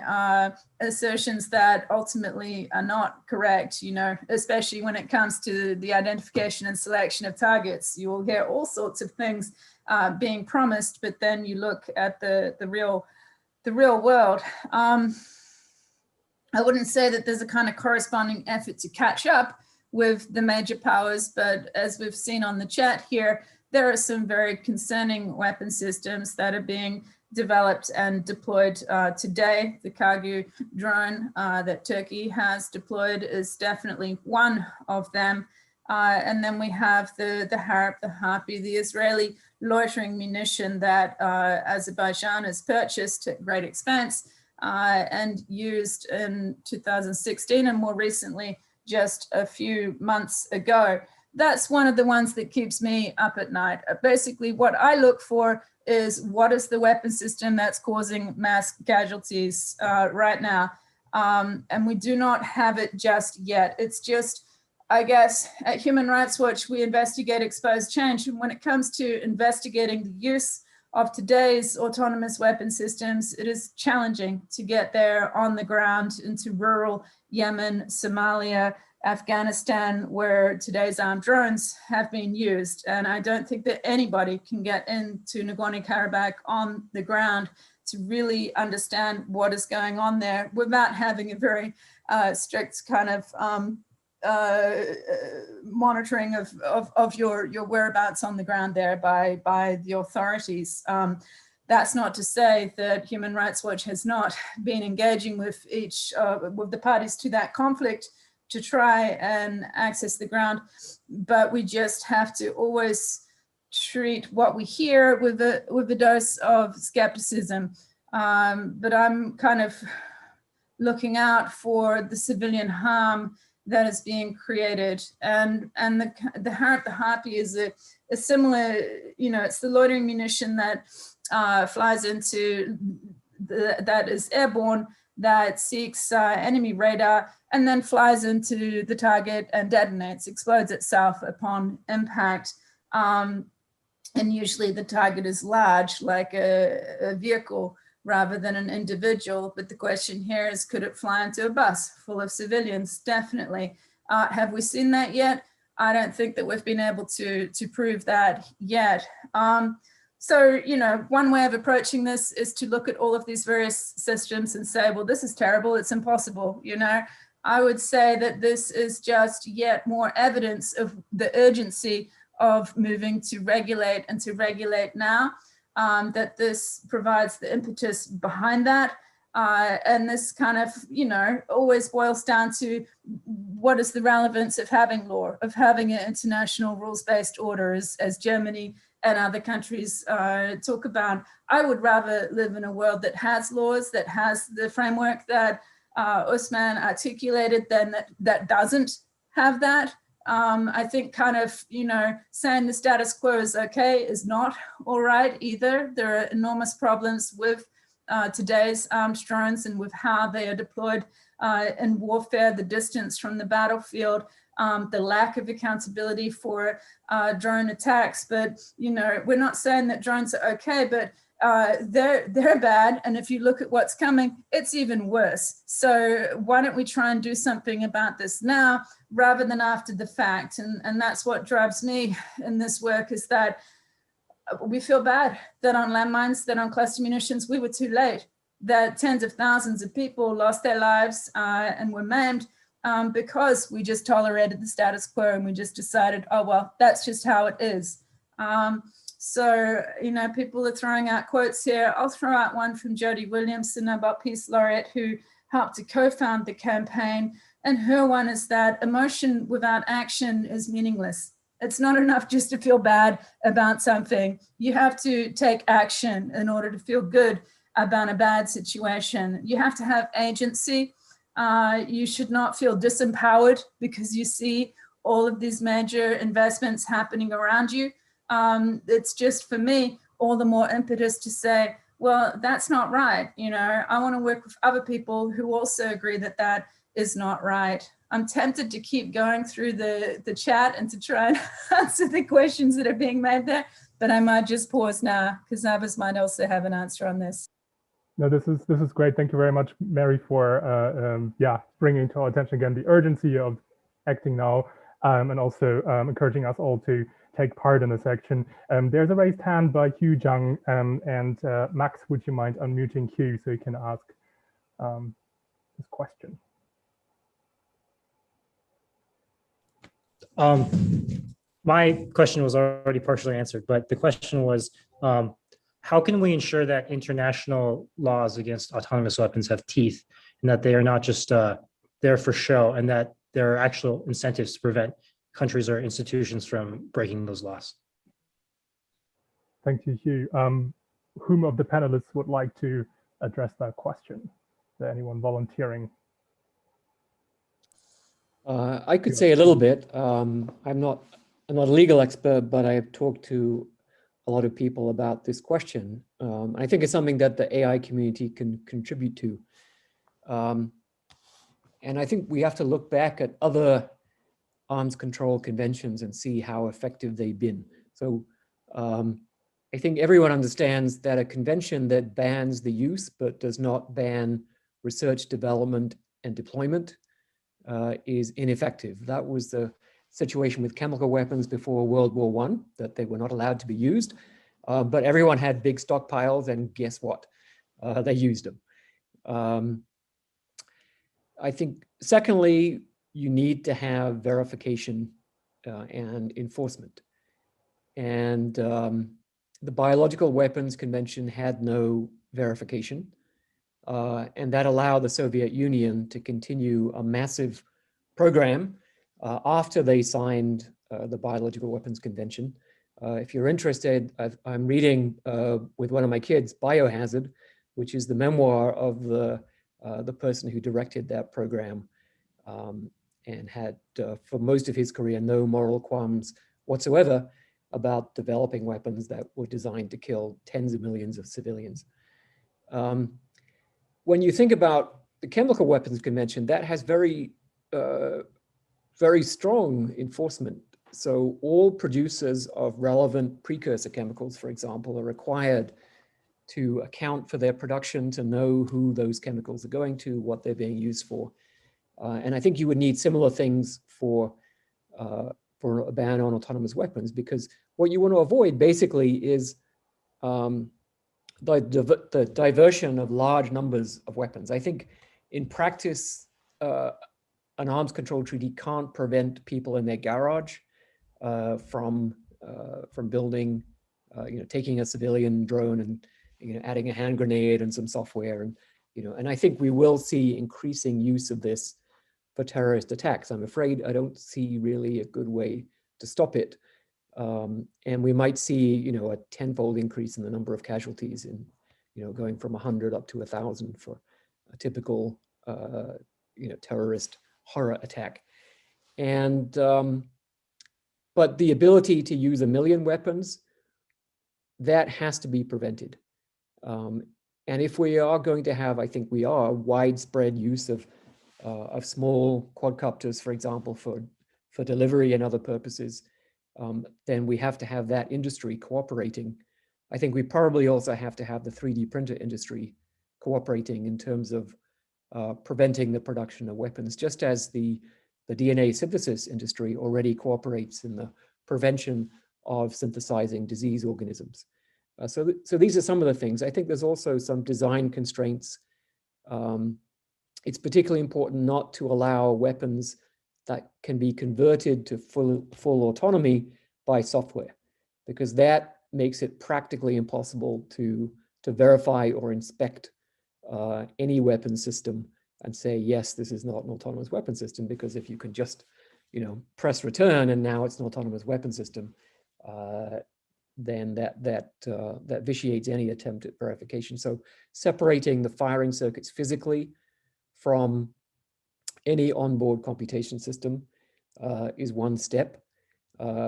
S5: assertions that ultimately are not correct, especially when it comes to the identification and selection of targets. You will hear all sorts of things being promised, but then you look at the real world. I wouldn't say that there's a kind of corresponding effort to catch up with the major powers, but as we've seen on the chat here, there are some very concerning weapon systems that are being developed and deployed today. The Kargu drone that Turkey has deployed is definitely one of them. And then we have the Harp, the Harpy, the Israeli loitering munition that Azerbaijan has purchased at great expense and used in 2016 and more recently just a few months ago. That's one of the ones that keeps me up at night. Basically, what I look for is what is the weapon system that's causing mass casualties right now. And we do not have it just yet. It's just, I guess, at Human Rights Watch, we investigate exposed change. And when it comes to investigating the use of today's autonomous weapon systems, it is challenging to get there on the ground into rural Yemen, Somalia, Afghanistan, where today's armed drones have been used. And I don't think that anybody can get into Nagorno-Karabakh on the ground to really understand what is going on there without having a very strict kind of monitoring of your whereabouts on the ground there by the authorities. That's not to say that Human Rights Watch has not been engaging with with the parties to that conflict, to try and access the ground, but we just have to always treat what we hear with a dose of skepticism. But I'm kind of looking out for the civilian harm that is being created, and the harpy is a similar, it's the loitering munition that flies into that is airborne, that seeks enemy radar and then flies into the target and detonates, explodes itself upon impact. And usually the target is large, like a vehicle rather than an individual. But the question here is, could it fly into a bus full of civilians? Definitely. Have we seen that yet? I don't think that we've been able to prove that yet. So, one way of approaching this is to look at all of these various systems and say, well, this is terrible, it's impossible. I would say that this is just yet more evidence of the urgency of moving to regulate and to regulate now, that this provides the impetus behind that. And this kind of, always boils down to what is the relevance of having law, of having an international rules-based order, as Germany and other countries talk about. I would rather live in a world that has laws, that has the framework that Ousman articulated, than that doesn't have that. I think kind of, saying the status quo is okay is not all right either. There are enormous problems with today's armed drones and with how they are deployed in warfare, the distance from the battlefield, the lack of accountability for drone attacks. But, we're not saying that drones are okay, but they're bad. And if you look at what's coming, it's even worse. So why don't we try and do something about this now rather than after the fact? And that's what drives me in this work, is that we feel bad that on landmines, that on cluster munitions, we were too late, that tens of thousands of people lost their lives and were maimed because we just tolerated the status quo and we just decided, oh, well, that's just how it is. So, people are throwing out quotes here. I'll throw out one from Jody Williams, the Nobel Peace Laureate, who helped to co-found the campaign. And her one is that emotion without action is meaningless. It's not enough just to feel bad about something. You have to take action in order to feel good about a bad situation. You have to have agency. You should not feel disempowered because you see all of these major investments happening around you. It's just, for me, all the more impetus to say, well, that's not right. I want to work with other people who also agree that that is not right. I'm tempted to keep going through the chat and to try and answer the questions that are being made there, but I might just pause now because others might also have an answer on this.
S8: No, this is great. Thank you very much, Mary, for bringing to our attention again the urgency of acting now, and also encouraging us all to take part in this action. There's a raised hand by Hugh Jung, and Max, would you mind unmuting Hugh so you can ask his question?
S9: My question was already partially answered, but the question was, how can we ensure that international laws against autonomous weapons have teeth and that they are not just there for show, and that there are actual incentives to prevent countries or institutions from breaking those laws?
S8: Thank you, Hugh. Whom of the panelists would like to address that question? Is there anyone volunteering?
S3: I could say a little bit. I'm not a legal expert, but I have talked to a lot of people about this question. I think it's something that the AI community can contribute to. And I think we have to look back at other arms control conventions and see how effective they've been. So I think everyone understands that a convention that bans the use but does not ban research, development, and deployment is ineffective. That was the situation with chemical weapons before World War I, that they were not allowed to be used, but everyone had big stockpiles, and guess what? They used them. I think, secondly, you need to have verification and enforcement. And the Biological Weapons Convention had no verification, and that allowed the Soviet Union to continue a massive program after they signed the Biological Weapons Convention. If you're interested, I'm reading with one of my kids, Biohazard, which is the memoir of the person who directed that program and had, for most of his career, no moral qualms whatsoever about developing weapons that were designed to kill tens of millions of civilians. When you think about the Chemical Weapons Convention, that has very strong enforcement. So all producers of relevant precursor chemicals, for example, are required to account for their production, to know who those chemicals are going to, what they're being used for. And I think you would need similar things for a ban on autonomous weapons, because what you want to avoid basically is the diversion of large numbers of weapons. I think in practice, an arms control treaty can't prevent people in their garage from building, taking a civilian drone and adding a hand grenade and some software, and I think we will see increasing use of this for terrorist attacks. I'm afraid I don't see really a good way to stop it, and we might see a tenfold increase in the number of casualties in going from 100 up to 1,000 for a typical terrorist horror attack. And but the ability to use 1 million weapons, that has to be prevented. And if we are going to have, I think we are, widespread use of small quadcopters, for example, for delivery and other purposes, then we have to have that industry cooperating. I think we probably also have to have the 3D printer industry cooperating in terms of preventing the production of weapons, just as the DNA synthesis industry already cooperates in the prevention of synthesizing disease organisms. So these are some of the things. I think there's also some design constraints. It's particularly important not to allow weapons that can be converted to full autonomy by software, because that makes it practically impossible to verify or inspect any weapon system and say, yes, this is not an autonomous weapon system, because if you can just, press return and now it's an autonomous weapon system, then that vitiates any attempt at verification. So separating the firing circuits physically from any onboard computation system is one step,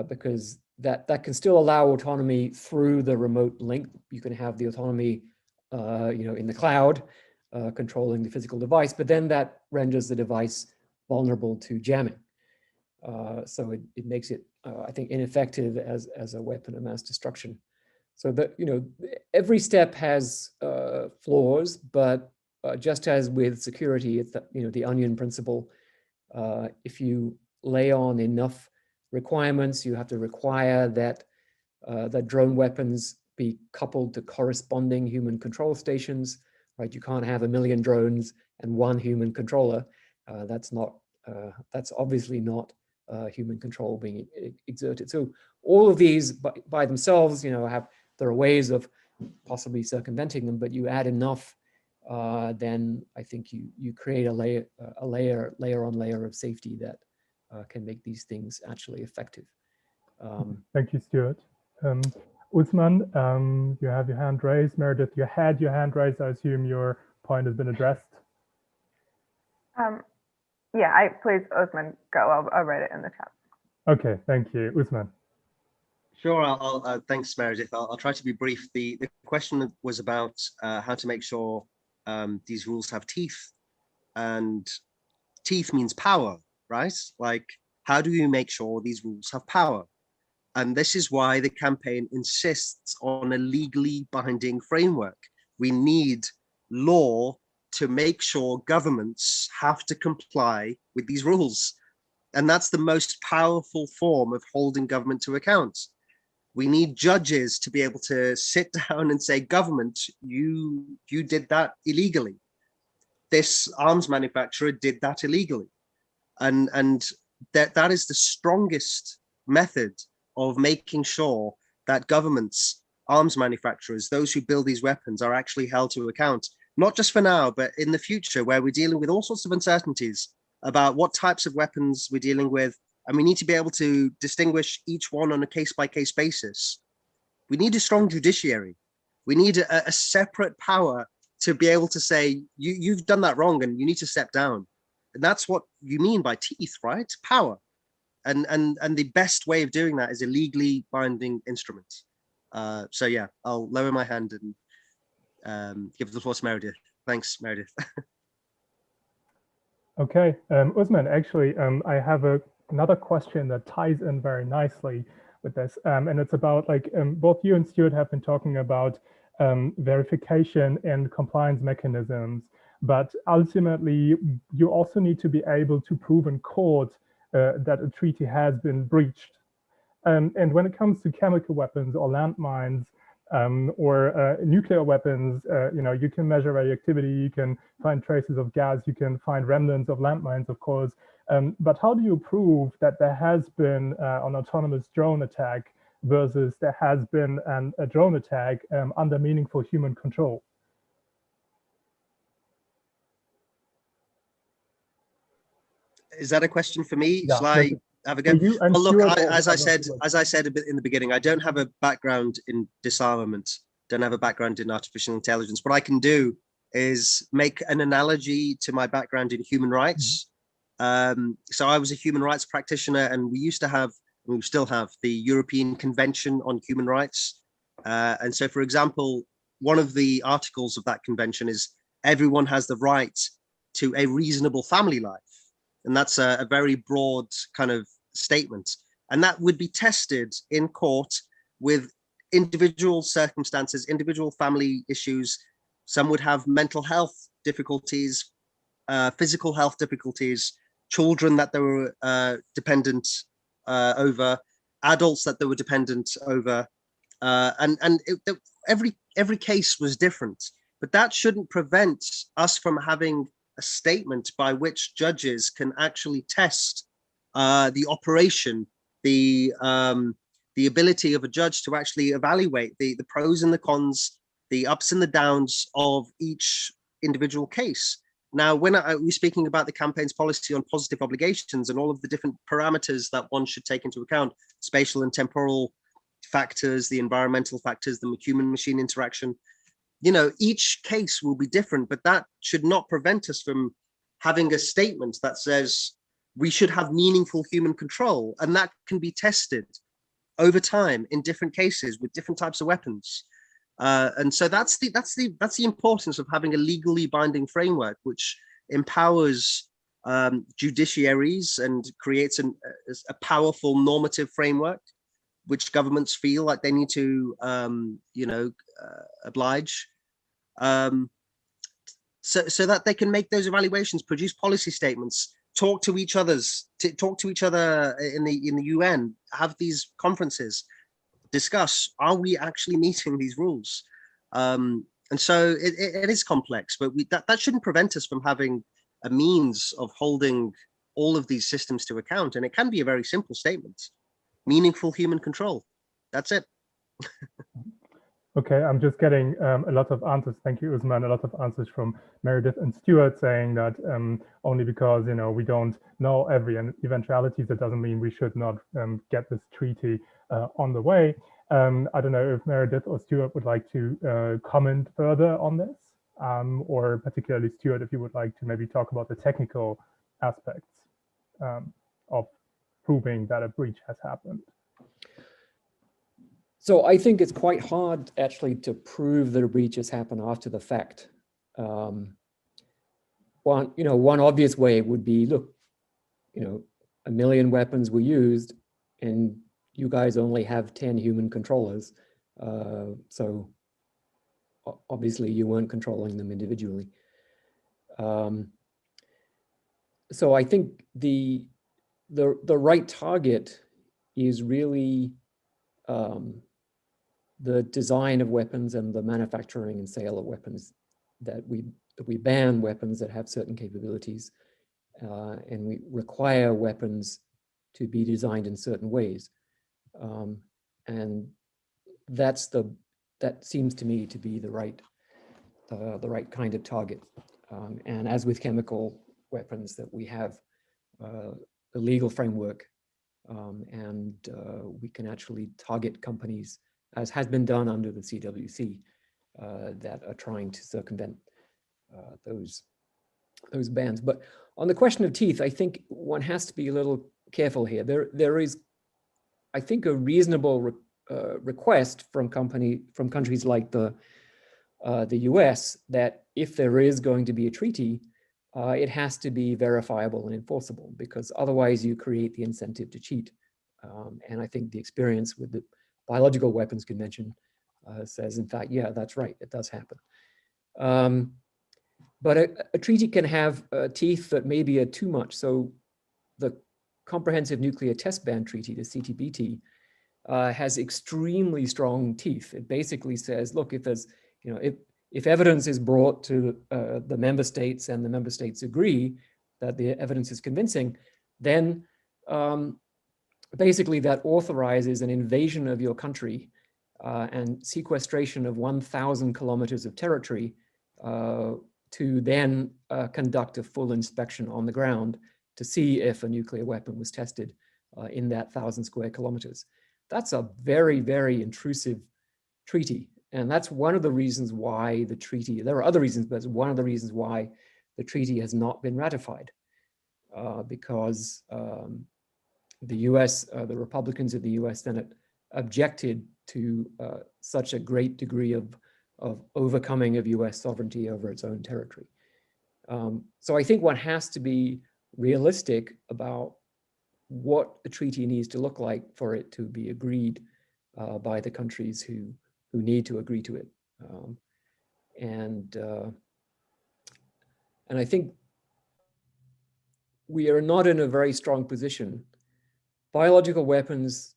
S3: because that can still allow autonomy through the remote link. You can have the autonomy, in the cloud, controlling the physical device, but then that renders the device vulnerable to jamming. So it makes it, I think, ineffective as a weapon of mass destruction. So that, every step has flaws, but just as with security, it's the onion principle. If you lay on enough requirements, you have to require that drone weapons be coupled to corresponding human control stations, right? You can't have 1 million drones and one human controller. That's obviously not human control being exerted. So all of these by themselves, there are ways of possibly circumventing them, but you add enough, then I think you create a layer on layer of safety that can make these things actually effective.
S8: Thank you, Stuart. Ousman, you have your hand raised. Meredith, you had your hand raised. I assume your point has been addressed.
S7: Yeah, please, Ousman, go. I'll write it in the chat.
S8: Okay, thank you. Ousman.
S6: Sure, thanks, Meredith. I'll try to be brief. The question was about how to make sure these rules have teeth, and teeth means power, right? Like, how do you make sure these rules have power? And this is why the campaign insists on a legally binding framework. We need law to make sure governments have to comply with these rules. And that's the most powerful form of holding government to account. We need judges to be able to sit down and say, government, you did that illegally. This arms manufacturer did that illegally. And that is the strongest method of making sure that governments, arms manufacturers, those who build these weapons are actually held to account, not just for now, but in the future, where we're dealing with all sorts of uncertainties about what types of weapons we're dealing with, and we need to be able to distinguish each one on a case-by-case basis. We need a strong judiciary. We need a separate power to be able to say, you've done that wrong and you need to step down. And that's what you mean by teeth, right? Power. And the best way of doing that is a legally binding instrument. So yeah, I'll lower my hand and give the floor to Meredith. Thanks, Meredith.
S8: Okay, Ousman, actually, I have another question that ties in very nicely with this, and it's about like both you and Stuart have been talking about verification and compliance mechanisms, but ultimately you also need to be able to prove in court that a treaty has been breached. And when it comes to chemical weapons or landmines or nuclear weapons, you know, you can measure radioactivity, you can find traces of gas, you can find remnants of landmines, of course. But how do you prove that there has been an autonomous drone attack versus there has been a drone attack under meaningful human control?
S6: Is that a question for me?
S8: Yeah,
S6: Shall I have a go?
S8: you and
S6: Well, look,
S8: Stuart,
S6: as I said a bit in the beginning, I don't have a background in disarmament, don't have a background in artificial intelligence. What I can do is make an analogy to my background in human rights. So I was a human rights practitioner, and we used to have, we still have, the European Convention on Human Rights. And so, for example, one of the articles of that convention is everyone has the right to a reasonable family life. And that's a very broad kind of statement. And that would be tested in court with individual circumstances, individual family issues. Some would have mental health difficulties, physical health difficulties, children that they were dependent over, adults that they were dependent over. Every case was different, but that shouldn't prevent us from having a statement by which judges can actually test the operation, the ability of a judge to actually evaluate the pros and the cons, the ups and the downs of each individual case. Now, when we're speaking about the campaign's policy on positive obligations and all of the different parameters that one should take into account, spatial and temporal factors, the environmental factors, the human-machine interaction, you know, each case will be different, but that should not prevent us from having a statement that says we should have meaningful human control, and that can be tested over time in different cases with different types of weapons. And so that's the importance of having a legally binding framework, which empowers judiciaries and creates a powerful normative framework, which governments feel like they need to, oblige. So that they can make those evaluations, produce policy statements, talk to each other in the UN, have these conferences, discuss, are we actually meeting these rules? And so it is complex, but that shouldn't prevent us from having a means of holding all of these systems to account. And it can be a very simple statement: meaningful human control. That's it.
S8: Okay, I'm just getting a lot of answers. Thank you, Ousman. A lot of answers from Meredith and Stuart saying that only because, you know, we don't know every eventuality, that doesn't mean we should not get this treaty on the way. I don't know if Meredith or Stuart would like to comment further on this, or particularly Stuart, if you would like to maybe talk about the technical aspects of proving that a breach has happened.
S3: So I think it's quite hard actually to prove that a breach has happened after the fact. One obvious way would be, look, 1 million weapons were used and you guys only have 10 human controllers. So obviously you weren't controlling them individually. So I think the right target is really the design of weapons and the manufacturing and sale of weapons, that we ban weapons that have certain capabilities, and we require weapons to be designed in certain ways, and that seems to me to be the right kind of target. And as with chemical weapons, that we have the legal framework, and we can actually target companies, as has been done under the CWC, that are trying to circumvent those bans. But on the question of teeth, I think one has to be a little careful here. There is, I think, a reasonable request from countries like the US that if there is going to be a treaty, it has to be verifiable and enforceable, because otherwise you create the incentive to cheat. And I think the experience with the Biological Weapons Convention says, in fact, yeah, that's right, it does happen. But a treaty can have teeth that maybe are too much. So the Comprehensive Nuclear Test Ban Treaty, the CTBT, has extremely strong teeth. It basically says, look, if there's, if evidence is brought to the member states and the member states agree that the evidence is convincing, then basically that authorizes an invasion of your country and sequestration of 1,000 kilometers of territory to then conduct a full inspection on the ground to see if a nuclear weapon was tested in that 1,000 square kilometers. That's a very, very intrusive treaty. And that's one of the reasons why the treaty, there are other reasons, but it's one of the reasons why the treaty has not been ratified, because the US, the Republicans of the US Senate objected to such a great degree of overcoming of US sovereignty over its own territory. So I think one has to be realistic about what the treaty needs to look like for it to be agreed by the countries who need to agree to it. And I think we are not in a very strong position. Biological weapons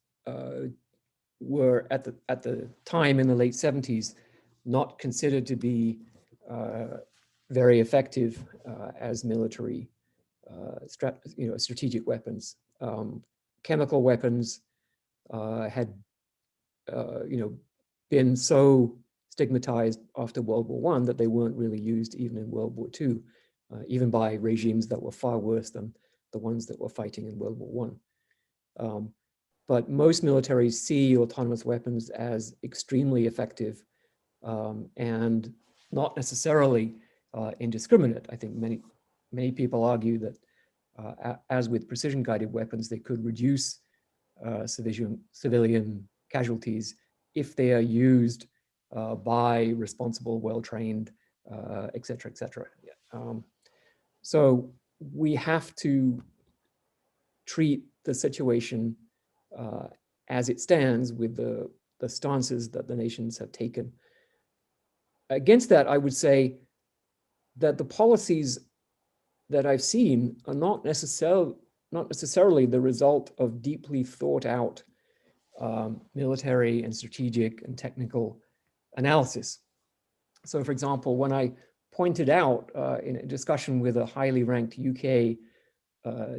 S3: were at the time in the late 70s not considered to be very effective as military strategic weapons. Chemical weapons had been so stigmatized after World War I that they weren't really used even in World War II, even by regimes that were far worse than the ones that were fighting in World War I. But most militaries see autonomous weapons as extremely effective and not necessarily indiscriminate. I think many people argue that as with precision-guided weapons, they could reduce civilian casualties if they are used by responsible, well-trained, et cetera, et cetera. So we have to treat the situation as it stands with the stances that the nations have taken. Against that, I would say that the policies that I've seen are not necessarily the result of deeply thought out military and strategic and technical analysis. So for example, when I pointed out in a discussion with a highly ranked UK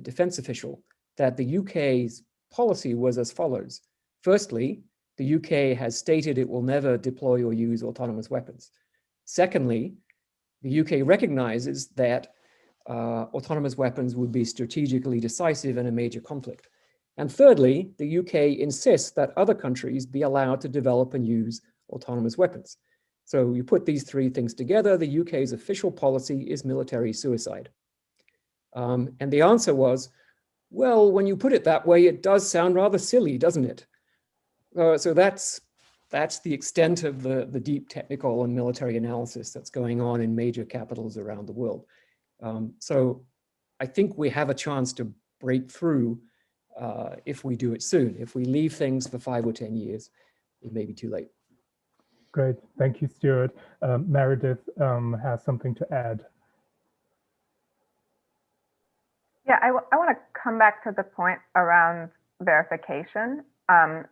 S3: defense official that the UK's policy was as follows. Firstly, the UK has stated it will never deploy or use autonomous weapons. Secondly, the UK recognizes that autonomous weapons would be strategically decisive in a major conflict. And thirdly, the UK insists that other countries be allowed to develop and use autonomous weapons. So you put these three things together, the UK's official policy is military suicide. And the answer was, well, when you put it that way, it does sound rather silly, doesn't it? So that's the extent of the deep technical and military analysis that's going on in major capitals around the world. So I think we have a chance to break through if we do it soon. If we leave things for 5 or 10 years, it may be too late.
S8: Great, thank you, Stuart. Meredith has something to add.
S7: Yeah, I want to come back to the point around verification,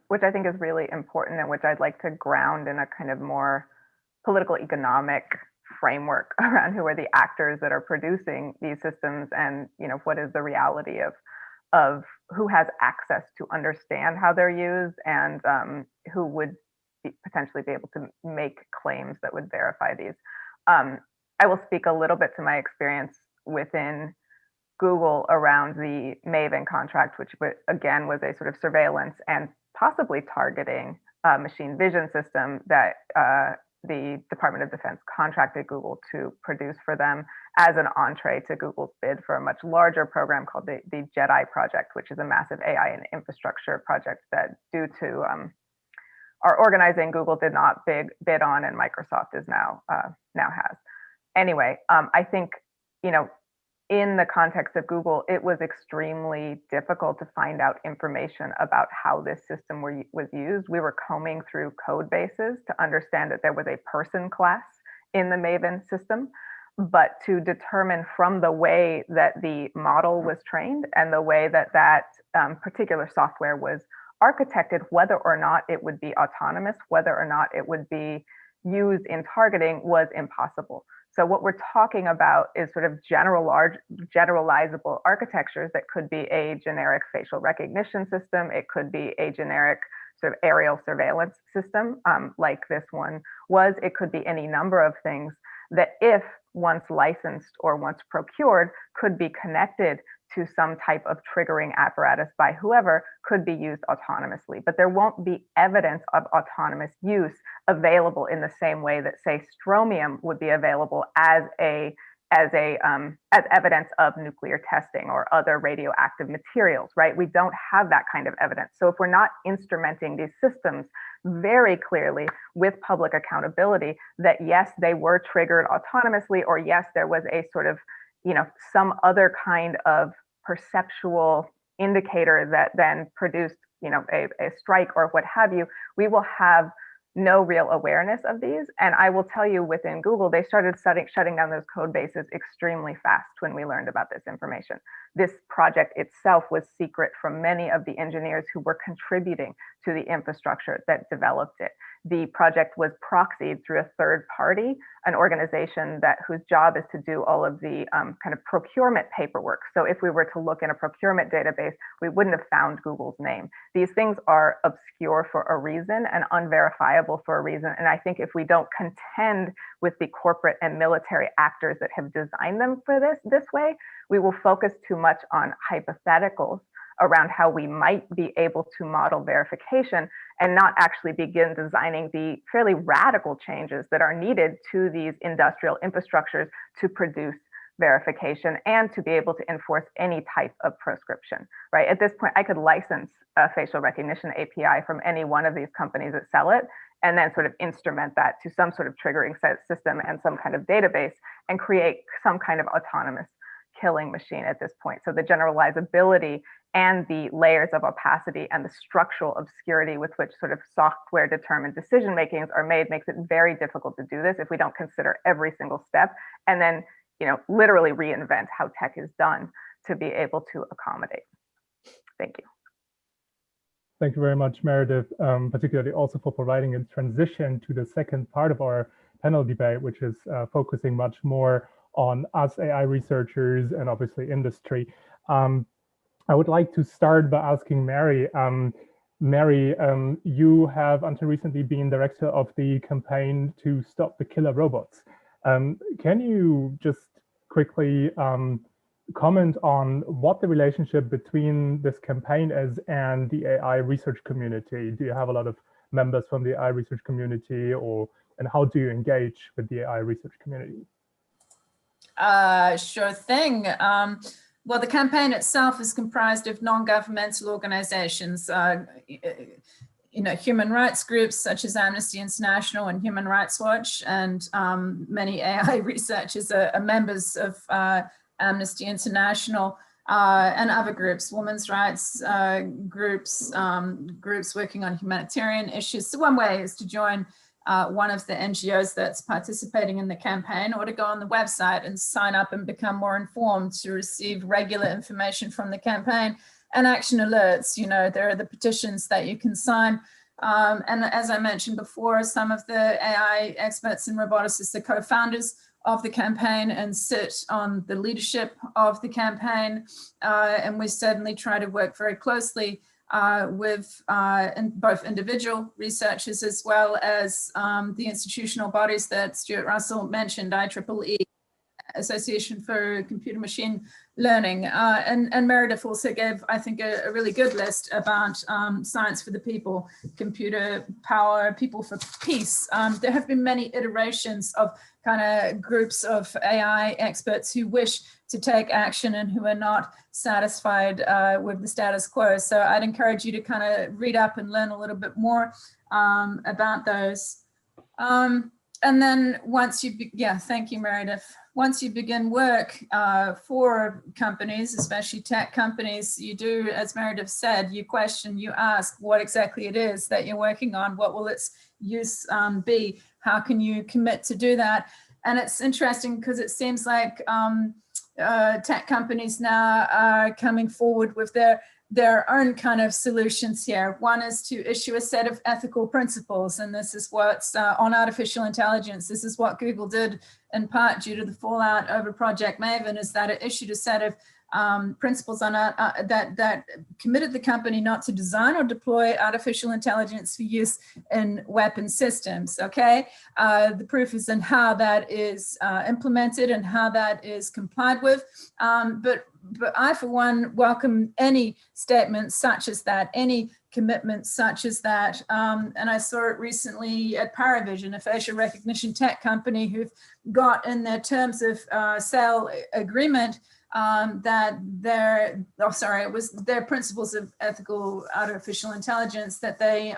S7: which I think is really important and which I'd like to ground in a kind of more political economic framework around who are the actors that are producing these systems and what is the reality of who has access to understand how they're used and who would potentially be able to make claims that would verify these. I will speak a little bit to my experience within Google around the Maven contract, which again was a sort of surveillance and possibly targeting machine vision system that the Department of Defense contracted Google to produce for them as an entree to Google's bid for a much larger program called the JEDI project, which is a massive AI and infrastructure project that, due to our organizing, Google did not bid on, and Microsoft is now has. Anyway, I think, you know, in the context of Google, it was extremely difficult to find out information about how this system was used. We were combing through code bases to understand that there was a person class in the Maven system, but to determine from the way that the model was trained and the way that that particular software was architected, whether or not it would be autonomous, whether or not it would be used in targeting, was impossible. So what we're talking about is sort of generalizable architectures that could be a generic facial recognition system. It could be a generic sort of aerial surveillance system like this one was. It could be any number of things that, if once licensed or once procured, could be connected to some type of triggering apparatus by whoever, could be used autonomously. But there won't be evidence of autonomous use available in the same way that, say, strontium would be available as evidence of nuclear testing or other radioactive materials, right? We don't have that kind of evidence. So if we're not instrumenting these systems very clearly with public accountability that, yes, they were triggered autonomously, or yes, there was a sort of, you know, some other kind of perceptual indicator that then produced, you know, a strike or what have you, we will have no real awareness of these. And I will tell you, within Google, they started shutting down those code bases extremely fast when we learned about this information. This project itself was secret from many of the engineers who were contributing to the infrastructure that developed it. The project was proxied through a third party, an organization whose job is to do all of the kind of procurement paperwork. So if we were to look in a procurement database, we wouldn't have found Google's name. These things are obscure for a reason and unverifiable for a reason. And I think if we don't contend with the corporate and military actors that have designed them for this way, we will focus too much on hypotheticals around how we might be able to model verification and not actually begin designing the fairly radical changes that are needed to these industrial infrastructures to produce verification and to be able to enforce any type of proscription, right? At this point, I could license a facial recognition API from any one of these companies that sell it, and then sort of instrument that to some sort of triggering system and some kind of database and create some kind of autonomous killing machine at this point. So the generalizability and the layers of opacity and the structural obscurity with which sort of software determined decision makings are made makes it very difficult to do this if we don't consider every single step and then, you know, literally reinvent how tech is done to be able to accommodate. Thank you.
S8: Thank you very much, Meredith, particularly also for providing a transition to the second part of our panel debate, which is focusing much more on us AI researchers and obviously industry. I would like to start by asking Mary. Mary, you have until recently been director of the campaign to stop the killer robots. Can you just quickly comment on what the relationship between this campaign is and the AI research community? Do you have a lot of members from the AI research community, and how do you engage with the AI research community?
S5: Sure thing. Well, the campaign itself is comprised of non-governmental organizations, you know, human rights groups such as Amnesty International and Human Rights Watch, and many AI researchers are members of Amnesty International and other groups, women's rights groups, groups working on humanitarian issues. So one way is to join one of the NGOs that's participating in the campaign, or to go on the website and sign up and become more informed to receive regular information from the campaign and action alerts. You know, there are the petitions that you can sign. And as I mentioned before, some of the AI experts and roboticists are co-founders of the campaign and sit on the leadership of the campaign. And we certainly try to work very closely with both individual researchers as well as the institutional bodies that Stuart Russel mentioned, IEEE, Association for Computer Machine Learning. And Meredith also gave, I think, a really good list about science for the people, computer power, people for peace. There have been many iterations of kind of groups of AI experts who wish to take action and who are not satisfied with the status quo. So I'd encourage you to kind of read up and learn a little bit more about those. And then once you, thank you, Meredith. Once you begin work for companies, especially tech companies, you do, as Meredith said, you question, you ask what exactly it is that you're working on, what will its use be, how can you commit to do that? And it's interesting because it seems like tech companies now are coming forward with their own kind of solutions here. One is to issue a set of ethical principles, and this is what's on artificial intelligence. This is what Google did in part due to the fallout over Project Maven, is that it issued a set of principles on that committed the company not to design or deploy artificial intelligence for use in weapon systems. Okay, the proof is in how that is implemented and how that is complied with. But I, for one, welcome any statement such as that, any commitment such as that. And I saw it recently at Paravision, a facial recognition tech company who've got in their terms of sale agreement that it was their principles of ethical artificial intelligence, that they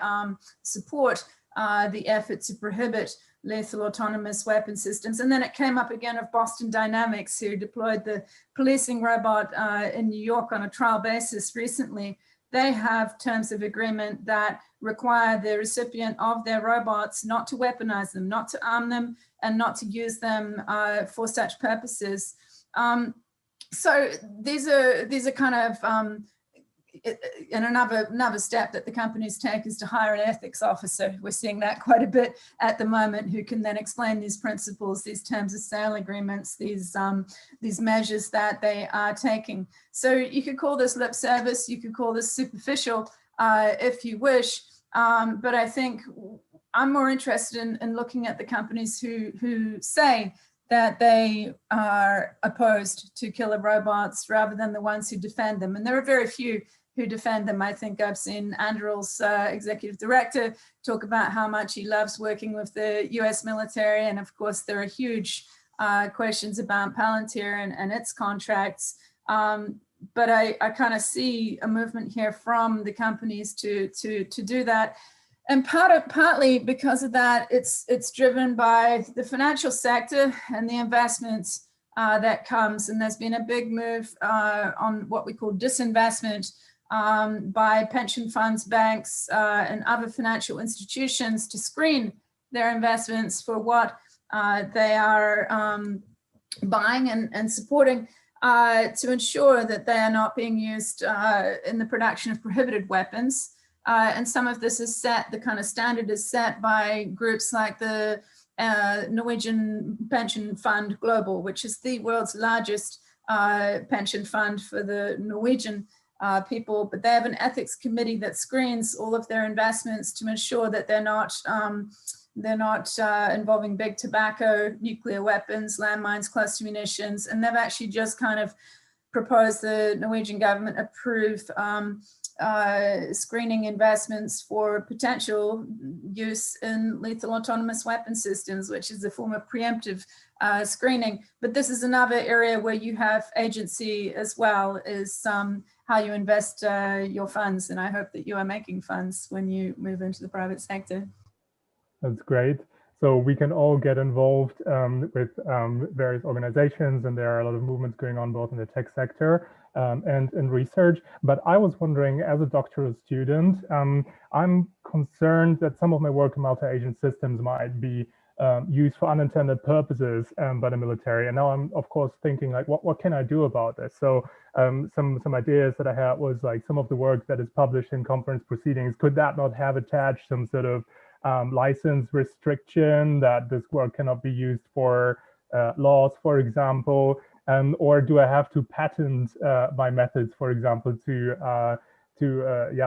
S5: support the effort to prohibit lethal autonomous weapon systems. And then it came up again of Boston Dynamics, who deployed the policing robot in New York on a trial basis recently. They have terms of agreement that require the recipient of their robots not to weaponize them, not to arm them, and not to use them for such purposes. So these are kind of, and another step that the companies take is to hire an ethics officer. We're seeing that quite a bit at the moment, who can then explain these principles, these terms of sale agreements, these measures that they are taking. So you could call this lip service, you could call this superficial if you wish, but I think I'm more interested in looking at the companies who say that they are opposed to killer robots rather than the ones who defend them. And there are very few who defend them. I think I've seen Anduril's executive director talk about how much he loves working with the US military. And of course, there are huge questions about Palantir and its contracts. But I kind of see a movement here from the companies to do that. And partly because of that, it's driven by the financial sector and the investments that comes. And there's been a big move on what we call disinvestment by pension funds, banks, and other financial institutions to screen their investments for what they are buying and supporting to ensure that they are not being used in the production of prohibited weapons. And some of this is set, the kind of standard is set by groups like the Norwegian Pension Fund Global, which is the world's largest pension fund for the Norwegian people. But they have an ethics committee that screens all of their investments to ensure that they're not involving big tobacco, nuclear weapons, landmines, cluster munitions. And they've actually just kind of proposed the Norwegian government approve screening investments for potential use in lethal autonomous weapon systems, which is a form of preemptive screening. But this is another area where you have agency as well, is how you invest your funds. And I hope that you are making funds when you move into the private sector.
S8: That's great. So we can all get involved with various organizations, and there are a lot of movements going on both in the tech sector and in research. But I was wondering, as a doctoral student, I'm concerned that some of my work in multi-agent systems might be used for unintended purposes by the military. And now I'm, of course, thinking like, what can I do about this? So some ideas that I had was like some of the work that is published in conference proceedings, could that not have attached some sort of license restriction that this work cannot be used for laws, for example, or do I have to patent my methods, for example, to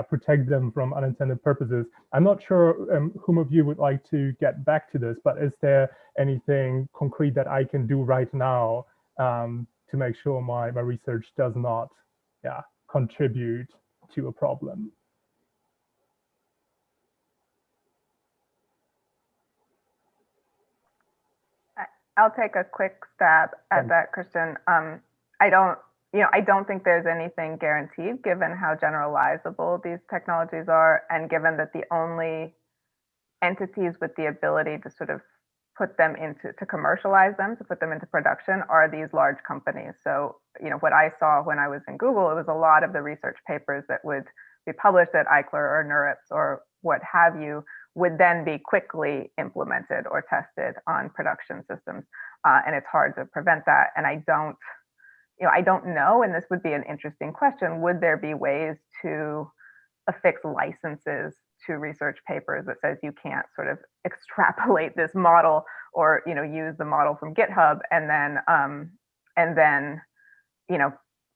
S8: protect them from unintended purposes? I'm not sure whom of you would like to get back to this, but is there anything concrete that I can do right now to make sure my research does not contribute to a problem.
S7: I'll take a quick stab at that, Christian. I don't think there's anything guaranteed given how generalizable these technologies are, and given that the only entities with the ability to sort of put them to commercialize them, to put them into production, are these large companies. So, what I saw when I was in Google, it was a lot of the research papers that would be published at ICLR or NeurIPS or what have you, would then be quickly implemented or tested on production systems. And it's hard to prevent that. And I don't know, and this would be an interesting question, would there be ways to affix licenses to research papers that says you can't sort of extrapolate this model or use the model from GitHub and then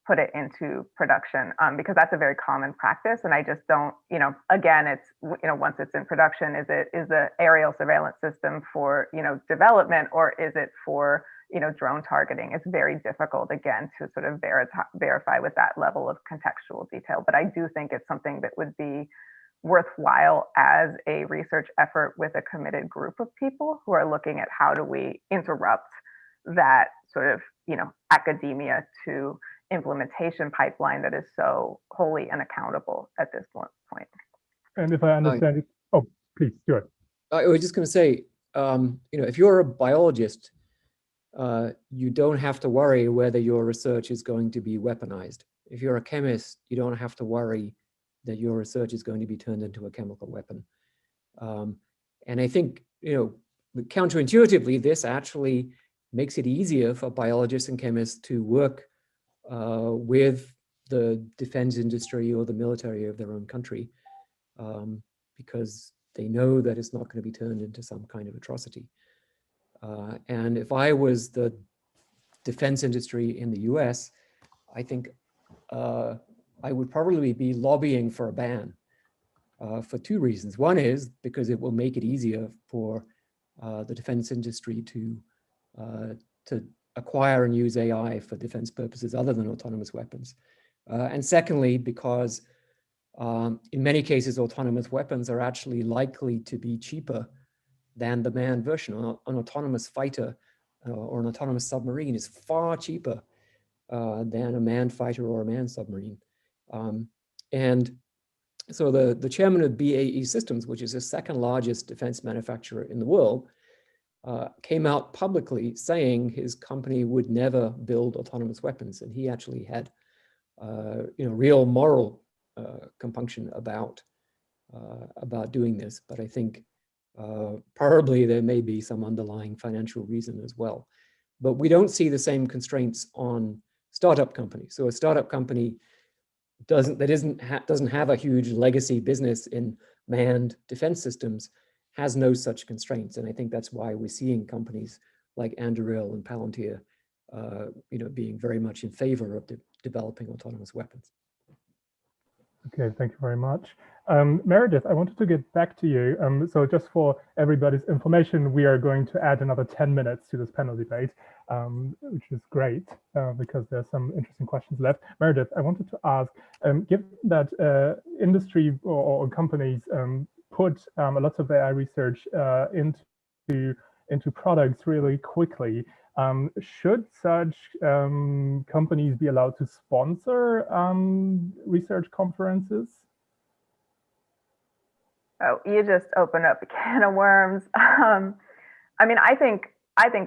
S7: put it into production, because that's a very common practice. And I just don't, again, it's, once it's in production, is the aerial surveillance system for, development, or is it for, drone targeting? It's very difficult, again, to sort of verify with that level of contextual detail. But I do think it's something that would be worthwhile as a research effort with a committed group of people who are looking at how do we interrupt that sort of, academia to implementation pipeline that is so wholly unaccountable at this point.
S8: And if I understand it, oh, please, Stuart.
S3: I was just going to say, if you're a biologist, you don't have to worry whether your research is going to be weaponized. If you're a chemist, you don't have to worry that your research is going to be turned into a chemical weapon. And I think, counterintuitively, this actually makes it easier for biologists and chemists to work with the defense industry or the military of their own country, because they know that it's not going to be turned into some kind of atrocity. And if I was the defense industry in the US, I think I would probably be lobbying for a ban for two reasons. One is because it will make it easier for the defense industry to acquire and use AI for defense purposes other than autonomous weapons. And secondly, because in many cases, autonomous weapons are actually likely to be cheaper than the manned version. An autonomous fighter or an autonomous submarine is far cheaper than a manned fighter or a manned submarine. And so the chairman of BAE Systems, which is the second largest defense manufacturer in the world, came out publicly saying his company would never build autonomous weapons. And he actually had real moral compunction about doing this. But I think probably there may be some underlying financial reason as well. But we don't see the same constraints on startup companies. So a startup company doesn't have a huge legacy business in manned defense systems, has no such constraints. And I think that's why we're seeing companies like Anduril and Palantir being very much in favor of developing autonomous weapons.
S8: Okay, thank you very much. Meredith, I wanted to get back to you. So just for everybody's information, we are going to add another 10 minutes to this panel debate, which is great because there's some interesting questions left. Meredith, I wanted to ask, given that industry or companies put lots of AI research into products really quickly, should such companies be allowed to sponsor research conferences?
S7: Oh, you just opened up a can of worms. I mean, I think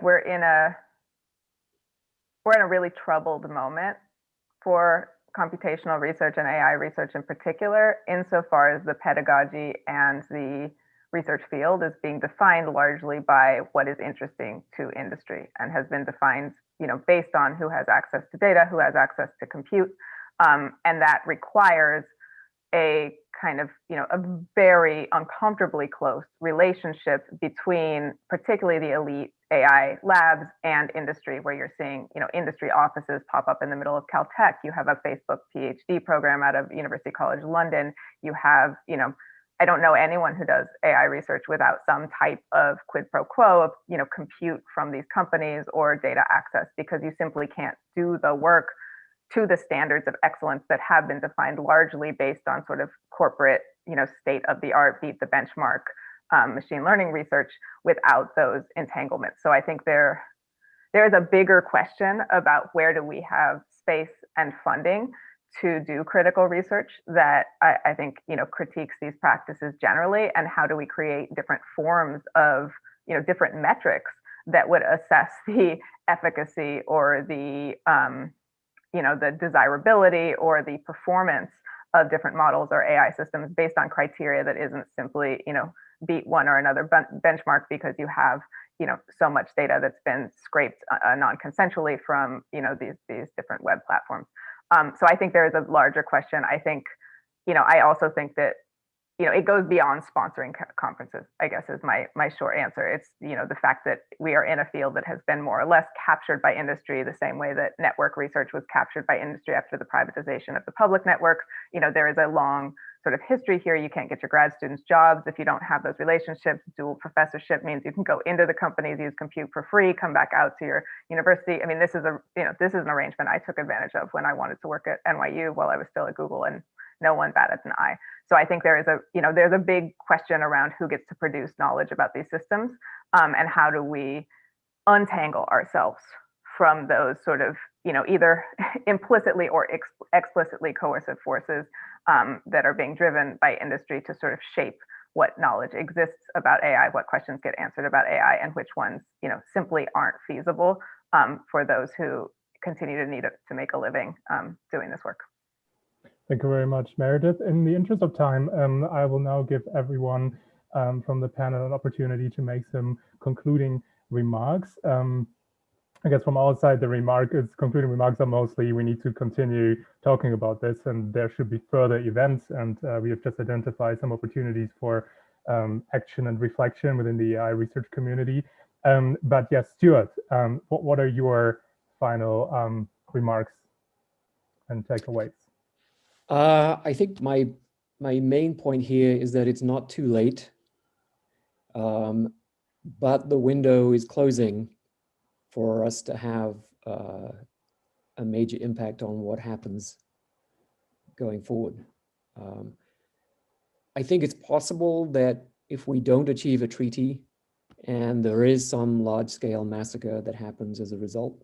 S7: we're in a really troubled moment for computational research and AI research in particular, insofar as the pedagogy and the research field is being defined largely by what is interesting to industry and has been defined, based on who has access to data, who has access to compute, and that requires a kind of, a very uncomfortably close relationship between particularly the elite AI labs and industry, where you're seeing, industry offices pop up in the middle of Caltech. You have a Facebook PhD program out of University College London. You have, I don't know anyone who does AI research without some type of quid pro quo of, compute from these companies or data access, because you simply can't do the work to the standards of excellence that have been defined largely based on sort of corporate, state of the art, beat the benchmark machine learning research without those entanglements. So I think there is a bigger question about where do we have space and funding to do critical research that I think critiques these practices generally, and how do we create different forms of different metrics that would assess the efficacy or the the desirability or the performance of different models or AI systems based on criteria that isn't simply beat one or another benchmark because you have so much data that's been scraped non-consensually from these different web platforms. So I think there is a larger question. I think I also think that it goes beyond sponsoring conferences, I guess, is my short answer. It's the fact that we are in a field that has been more or less captured by industry the same way that network research was captured by industry after the privatization of the public network. There is a long sort of history here. You can't get your grad students jobs if you don't have those relationships. Dual professorship means you can go into the companies, use compute for free, come back out to your university. I mean, this is this is an arrangement I took advantage of when I wanted to work at NYU while I was still at Google, and no one batted an eye. So I think there is there's a big question around who gets to produce knowledge about these systems, and how do we untangle ourselves from those sort of either implicitly or explicitly coercive forces that are being driven by industry to sort of shape what knowledge exists about AI, what questions get answered about AI, and which ones simply aren't feasible for those who continue to need it to make a living doing this work.
S8: Thank you very much, Meredith. In the interest of time, I will now give everyone from the panel an opportunity to make some concluding remarks. I guess from our side, concluding remarks are mostly we need to continue talking about this, and there should be further events, and we have just identified some opportunities for action and reflection within the AI research community. But yes, Stuart, what are your final remarks and takeaways?
S3: I think my main point here is that it's not too late, but the window is closing for us to have a major impact on what happens going forward. I think it's possible that if we don't achieve a treaty and there is some large-scale massacre that happens as a result,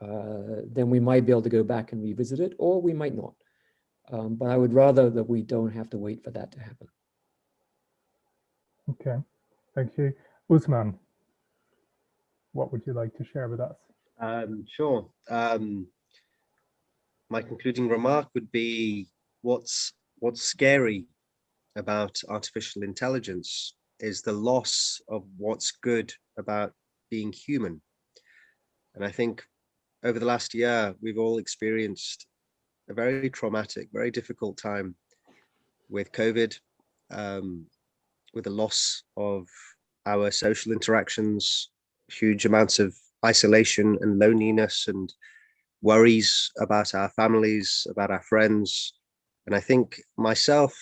S3: then we might be able to go back and revisit it, or we might not. But I would rather that we don't have to wait for that to happen.
S8: Okay, thank you. Ousman, what would you like to share with us?
S6: Sure. My concluding remark would be what's scary about artificial intelligence is the loss of what's good about being human. And I think over the last year, we've all experienced a very traumatic, very difficult time with COVID, with the loss of our social interactions, huge amounts of isolation and loneliness and worries about our families, about our friends. And I think myself,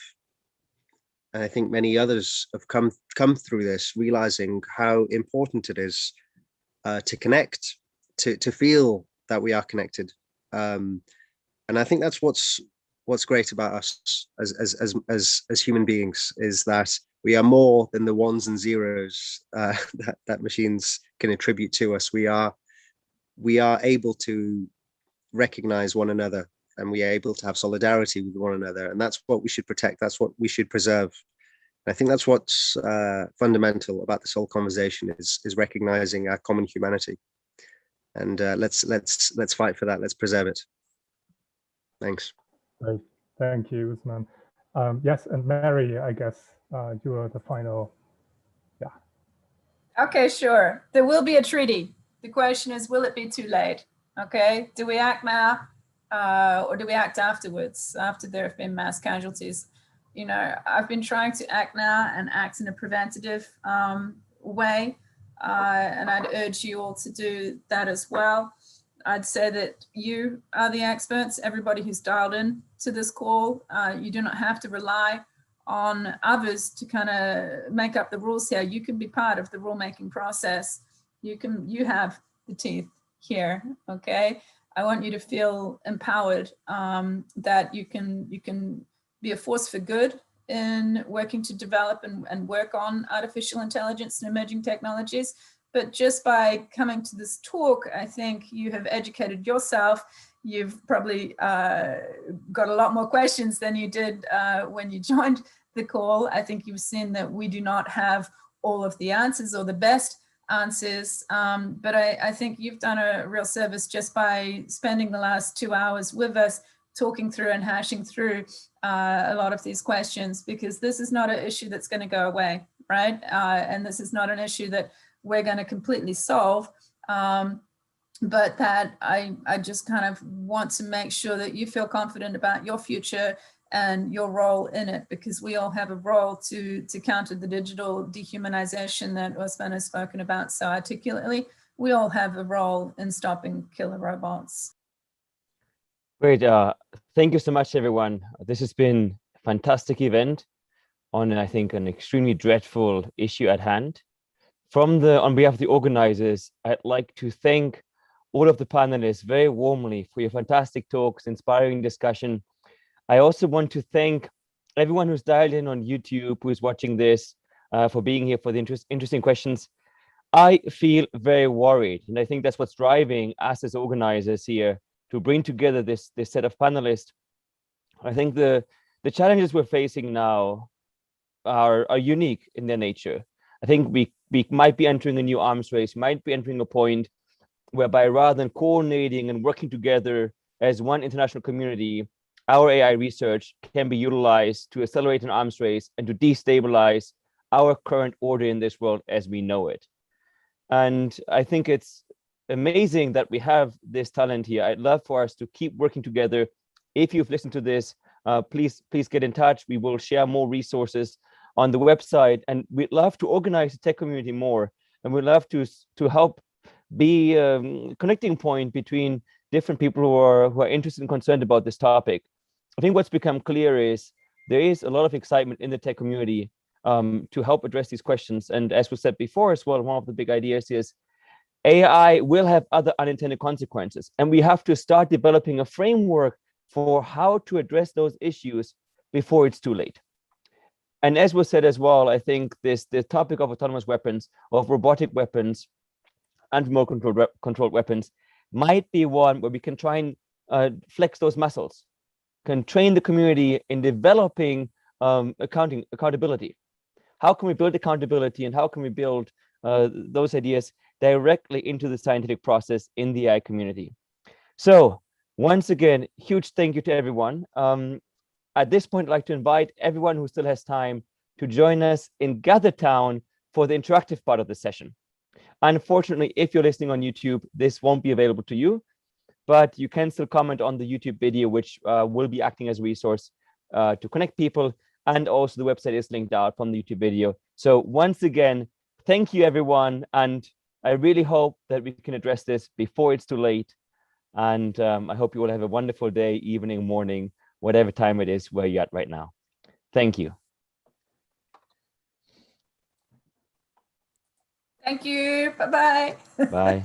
S6: and I think many others have come through this, realizing how important it is to connect, to feel that we are connected. And I think that's what's great about us as human beings, is that we are more than the ones and zeros that machines can attribute to us. We are able to recognize one another, and we are able to have solidarity with one another, and that's what we should protect. That's what we should preserve. And I think that's what's fundamental about this whole conversation is recognizing our common humanity. And let's fight for that. Let's preserve it. Thanks.
S8: Great. Thank you, Ousman. Yes, and Mary, I guess you are the final. Yeah.
S5: Okay, sure. There will be a treaty. The question is, will it be too late? Okay, do we act now or do we act afterwards, after there have been mass casualties? I've been trying to act now and act in a preventative way, and I'd urge you all to do that as well. I'd say that you are the experts, everybody who's dialed in to this call. You do not have to rely on others to kind of make up the rules here. You can be part of the rulemaking process. You have the teeth here, okay? I want you to feel empowered, that you can be a force for good in working to develop and work on artificial intelligence and emerging technologies. But just by coming to this talk, I think you have educated yourself. You've probably got a lot more questions than you did when you joined the call. I think you've seen that we do not have all of the answers or the best answers, but I think you've done a real service just by spending the last 2 hours with us, talking through and hashing through a lot of these questions, because this is not an issue that's going to go away, right? And this is not an issue that we're going to completely solve, but that I just kind of want to make sure that you feel confident about your future and your role in it, because we all have a role to counter the digital dehumanization that Ousman has spoken about so articulately. We all have a role in stopping killer robots.
S2: Great. Thank you so much, everyone. This has been a fantastic event on, I think, an extremely dreadful issue at hand. On behalf of the organizers, I'd like to thank all of the panelists very warmly for your fantastic talks, inspiring discussion. I also want to thank everyone who's dialed in on YouTube, who's watching this, for being here, for the interesting questions. I feel very worried, and I think that's what's driving us as organizers here to bring together this set of panelists. I think the challenges we're facing now are unique in their nature. I think we might be entering a new arms race, might be entering a point whereby rather than coordinating and working together as one international community, our AI research can be utilized to accelerate an arms race and to destabilize our current order in this world as we know it. And I think it's amazing that we have this talent here. I'd love for us to keep working together. If you've listened to this, please get in touch. We will share more resources on the website, and we'd love to organize the tech community more, and we'd love to help be a connecting point between different people who are interested and concerned about this topic. I think what's become clear is there is a lot of excitement in the tech community to help address these questions. And as we said before as well, one of the big ideas is AI will have other unintended consequences, and we have to start developing a framework for how to address those issues before it's too late. And as was said as well, I think the topic of autonomous weapons, of robotic weapons, and remote controlled weapons might be one where we can try and flex those muscles, can train the community in developing accountability. How can we build accountability, and how can we build those ideas directly into the scientific process in the AI community? So once again, huge thank you to everyone. At this point, I'd like to invite everyone who still has time to join us in Gather Town for the interactive part of the session. Unfortunately, if you're listening on YouTube, this won't be available to you, but you can still comment on the YouTube video, which will be acting as a resource to connect people. And also the website is linked out from the YouTube video. So once again, thank you, everyone. And I really hope that we can address this before it's too late. And I hope you all have a wonderful day, evening, morning, whatever time it is where you're at right now. Thank you.
S5: Thank you. Bye-bye.
S2: Bye.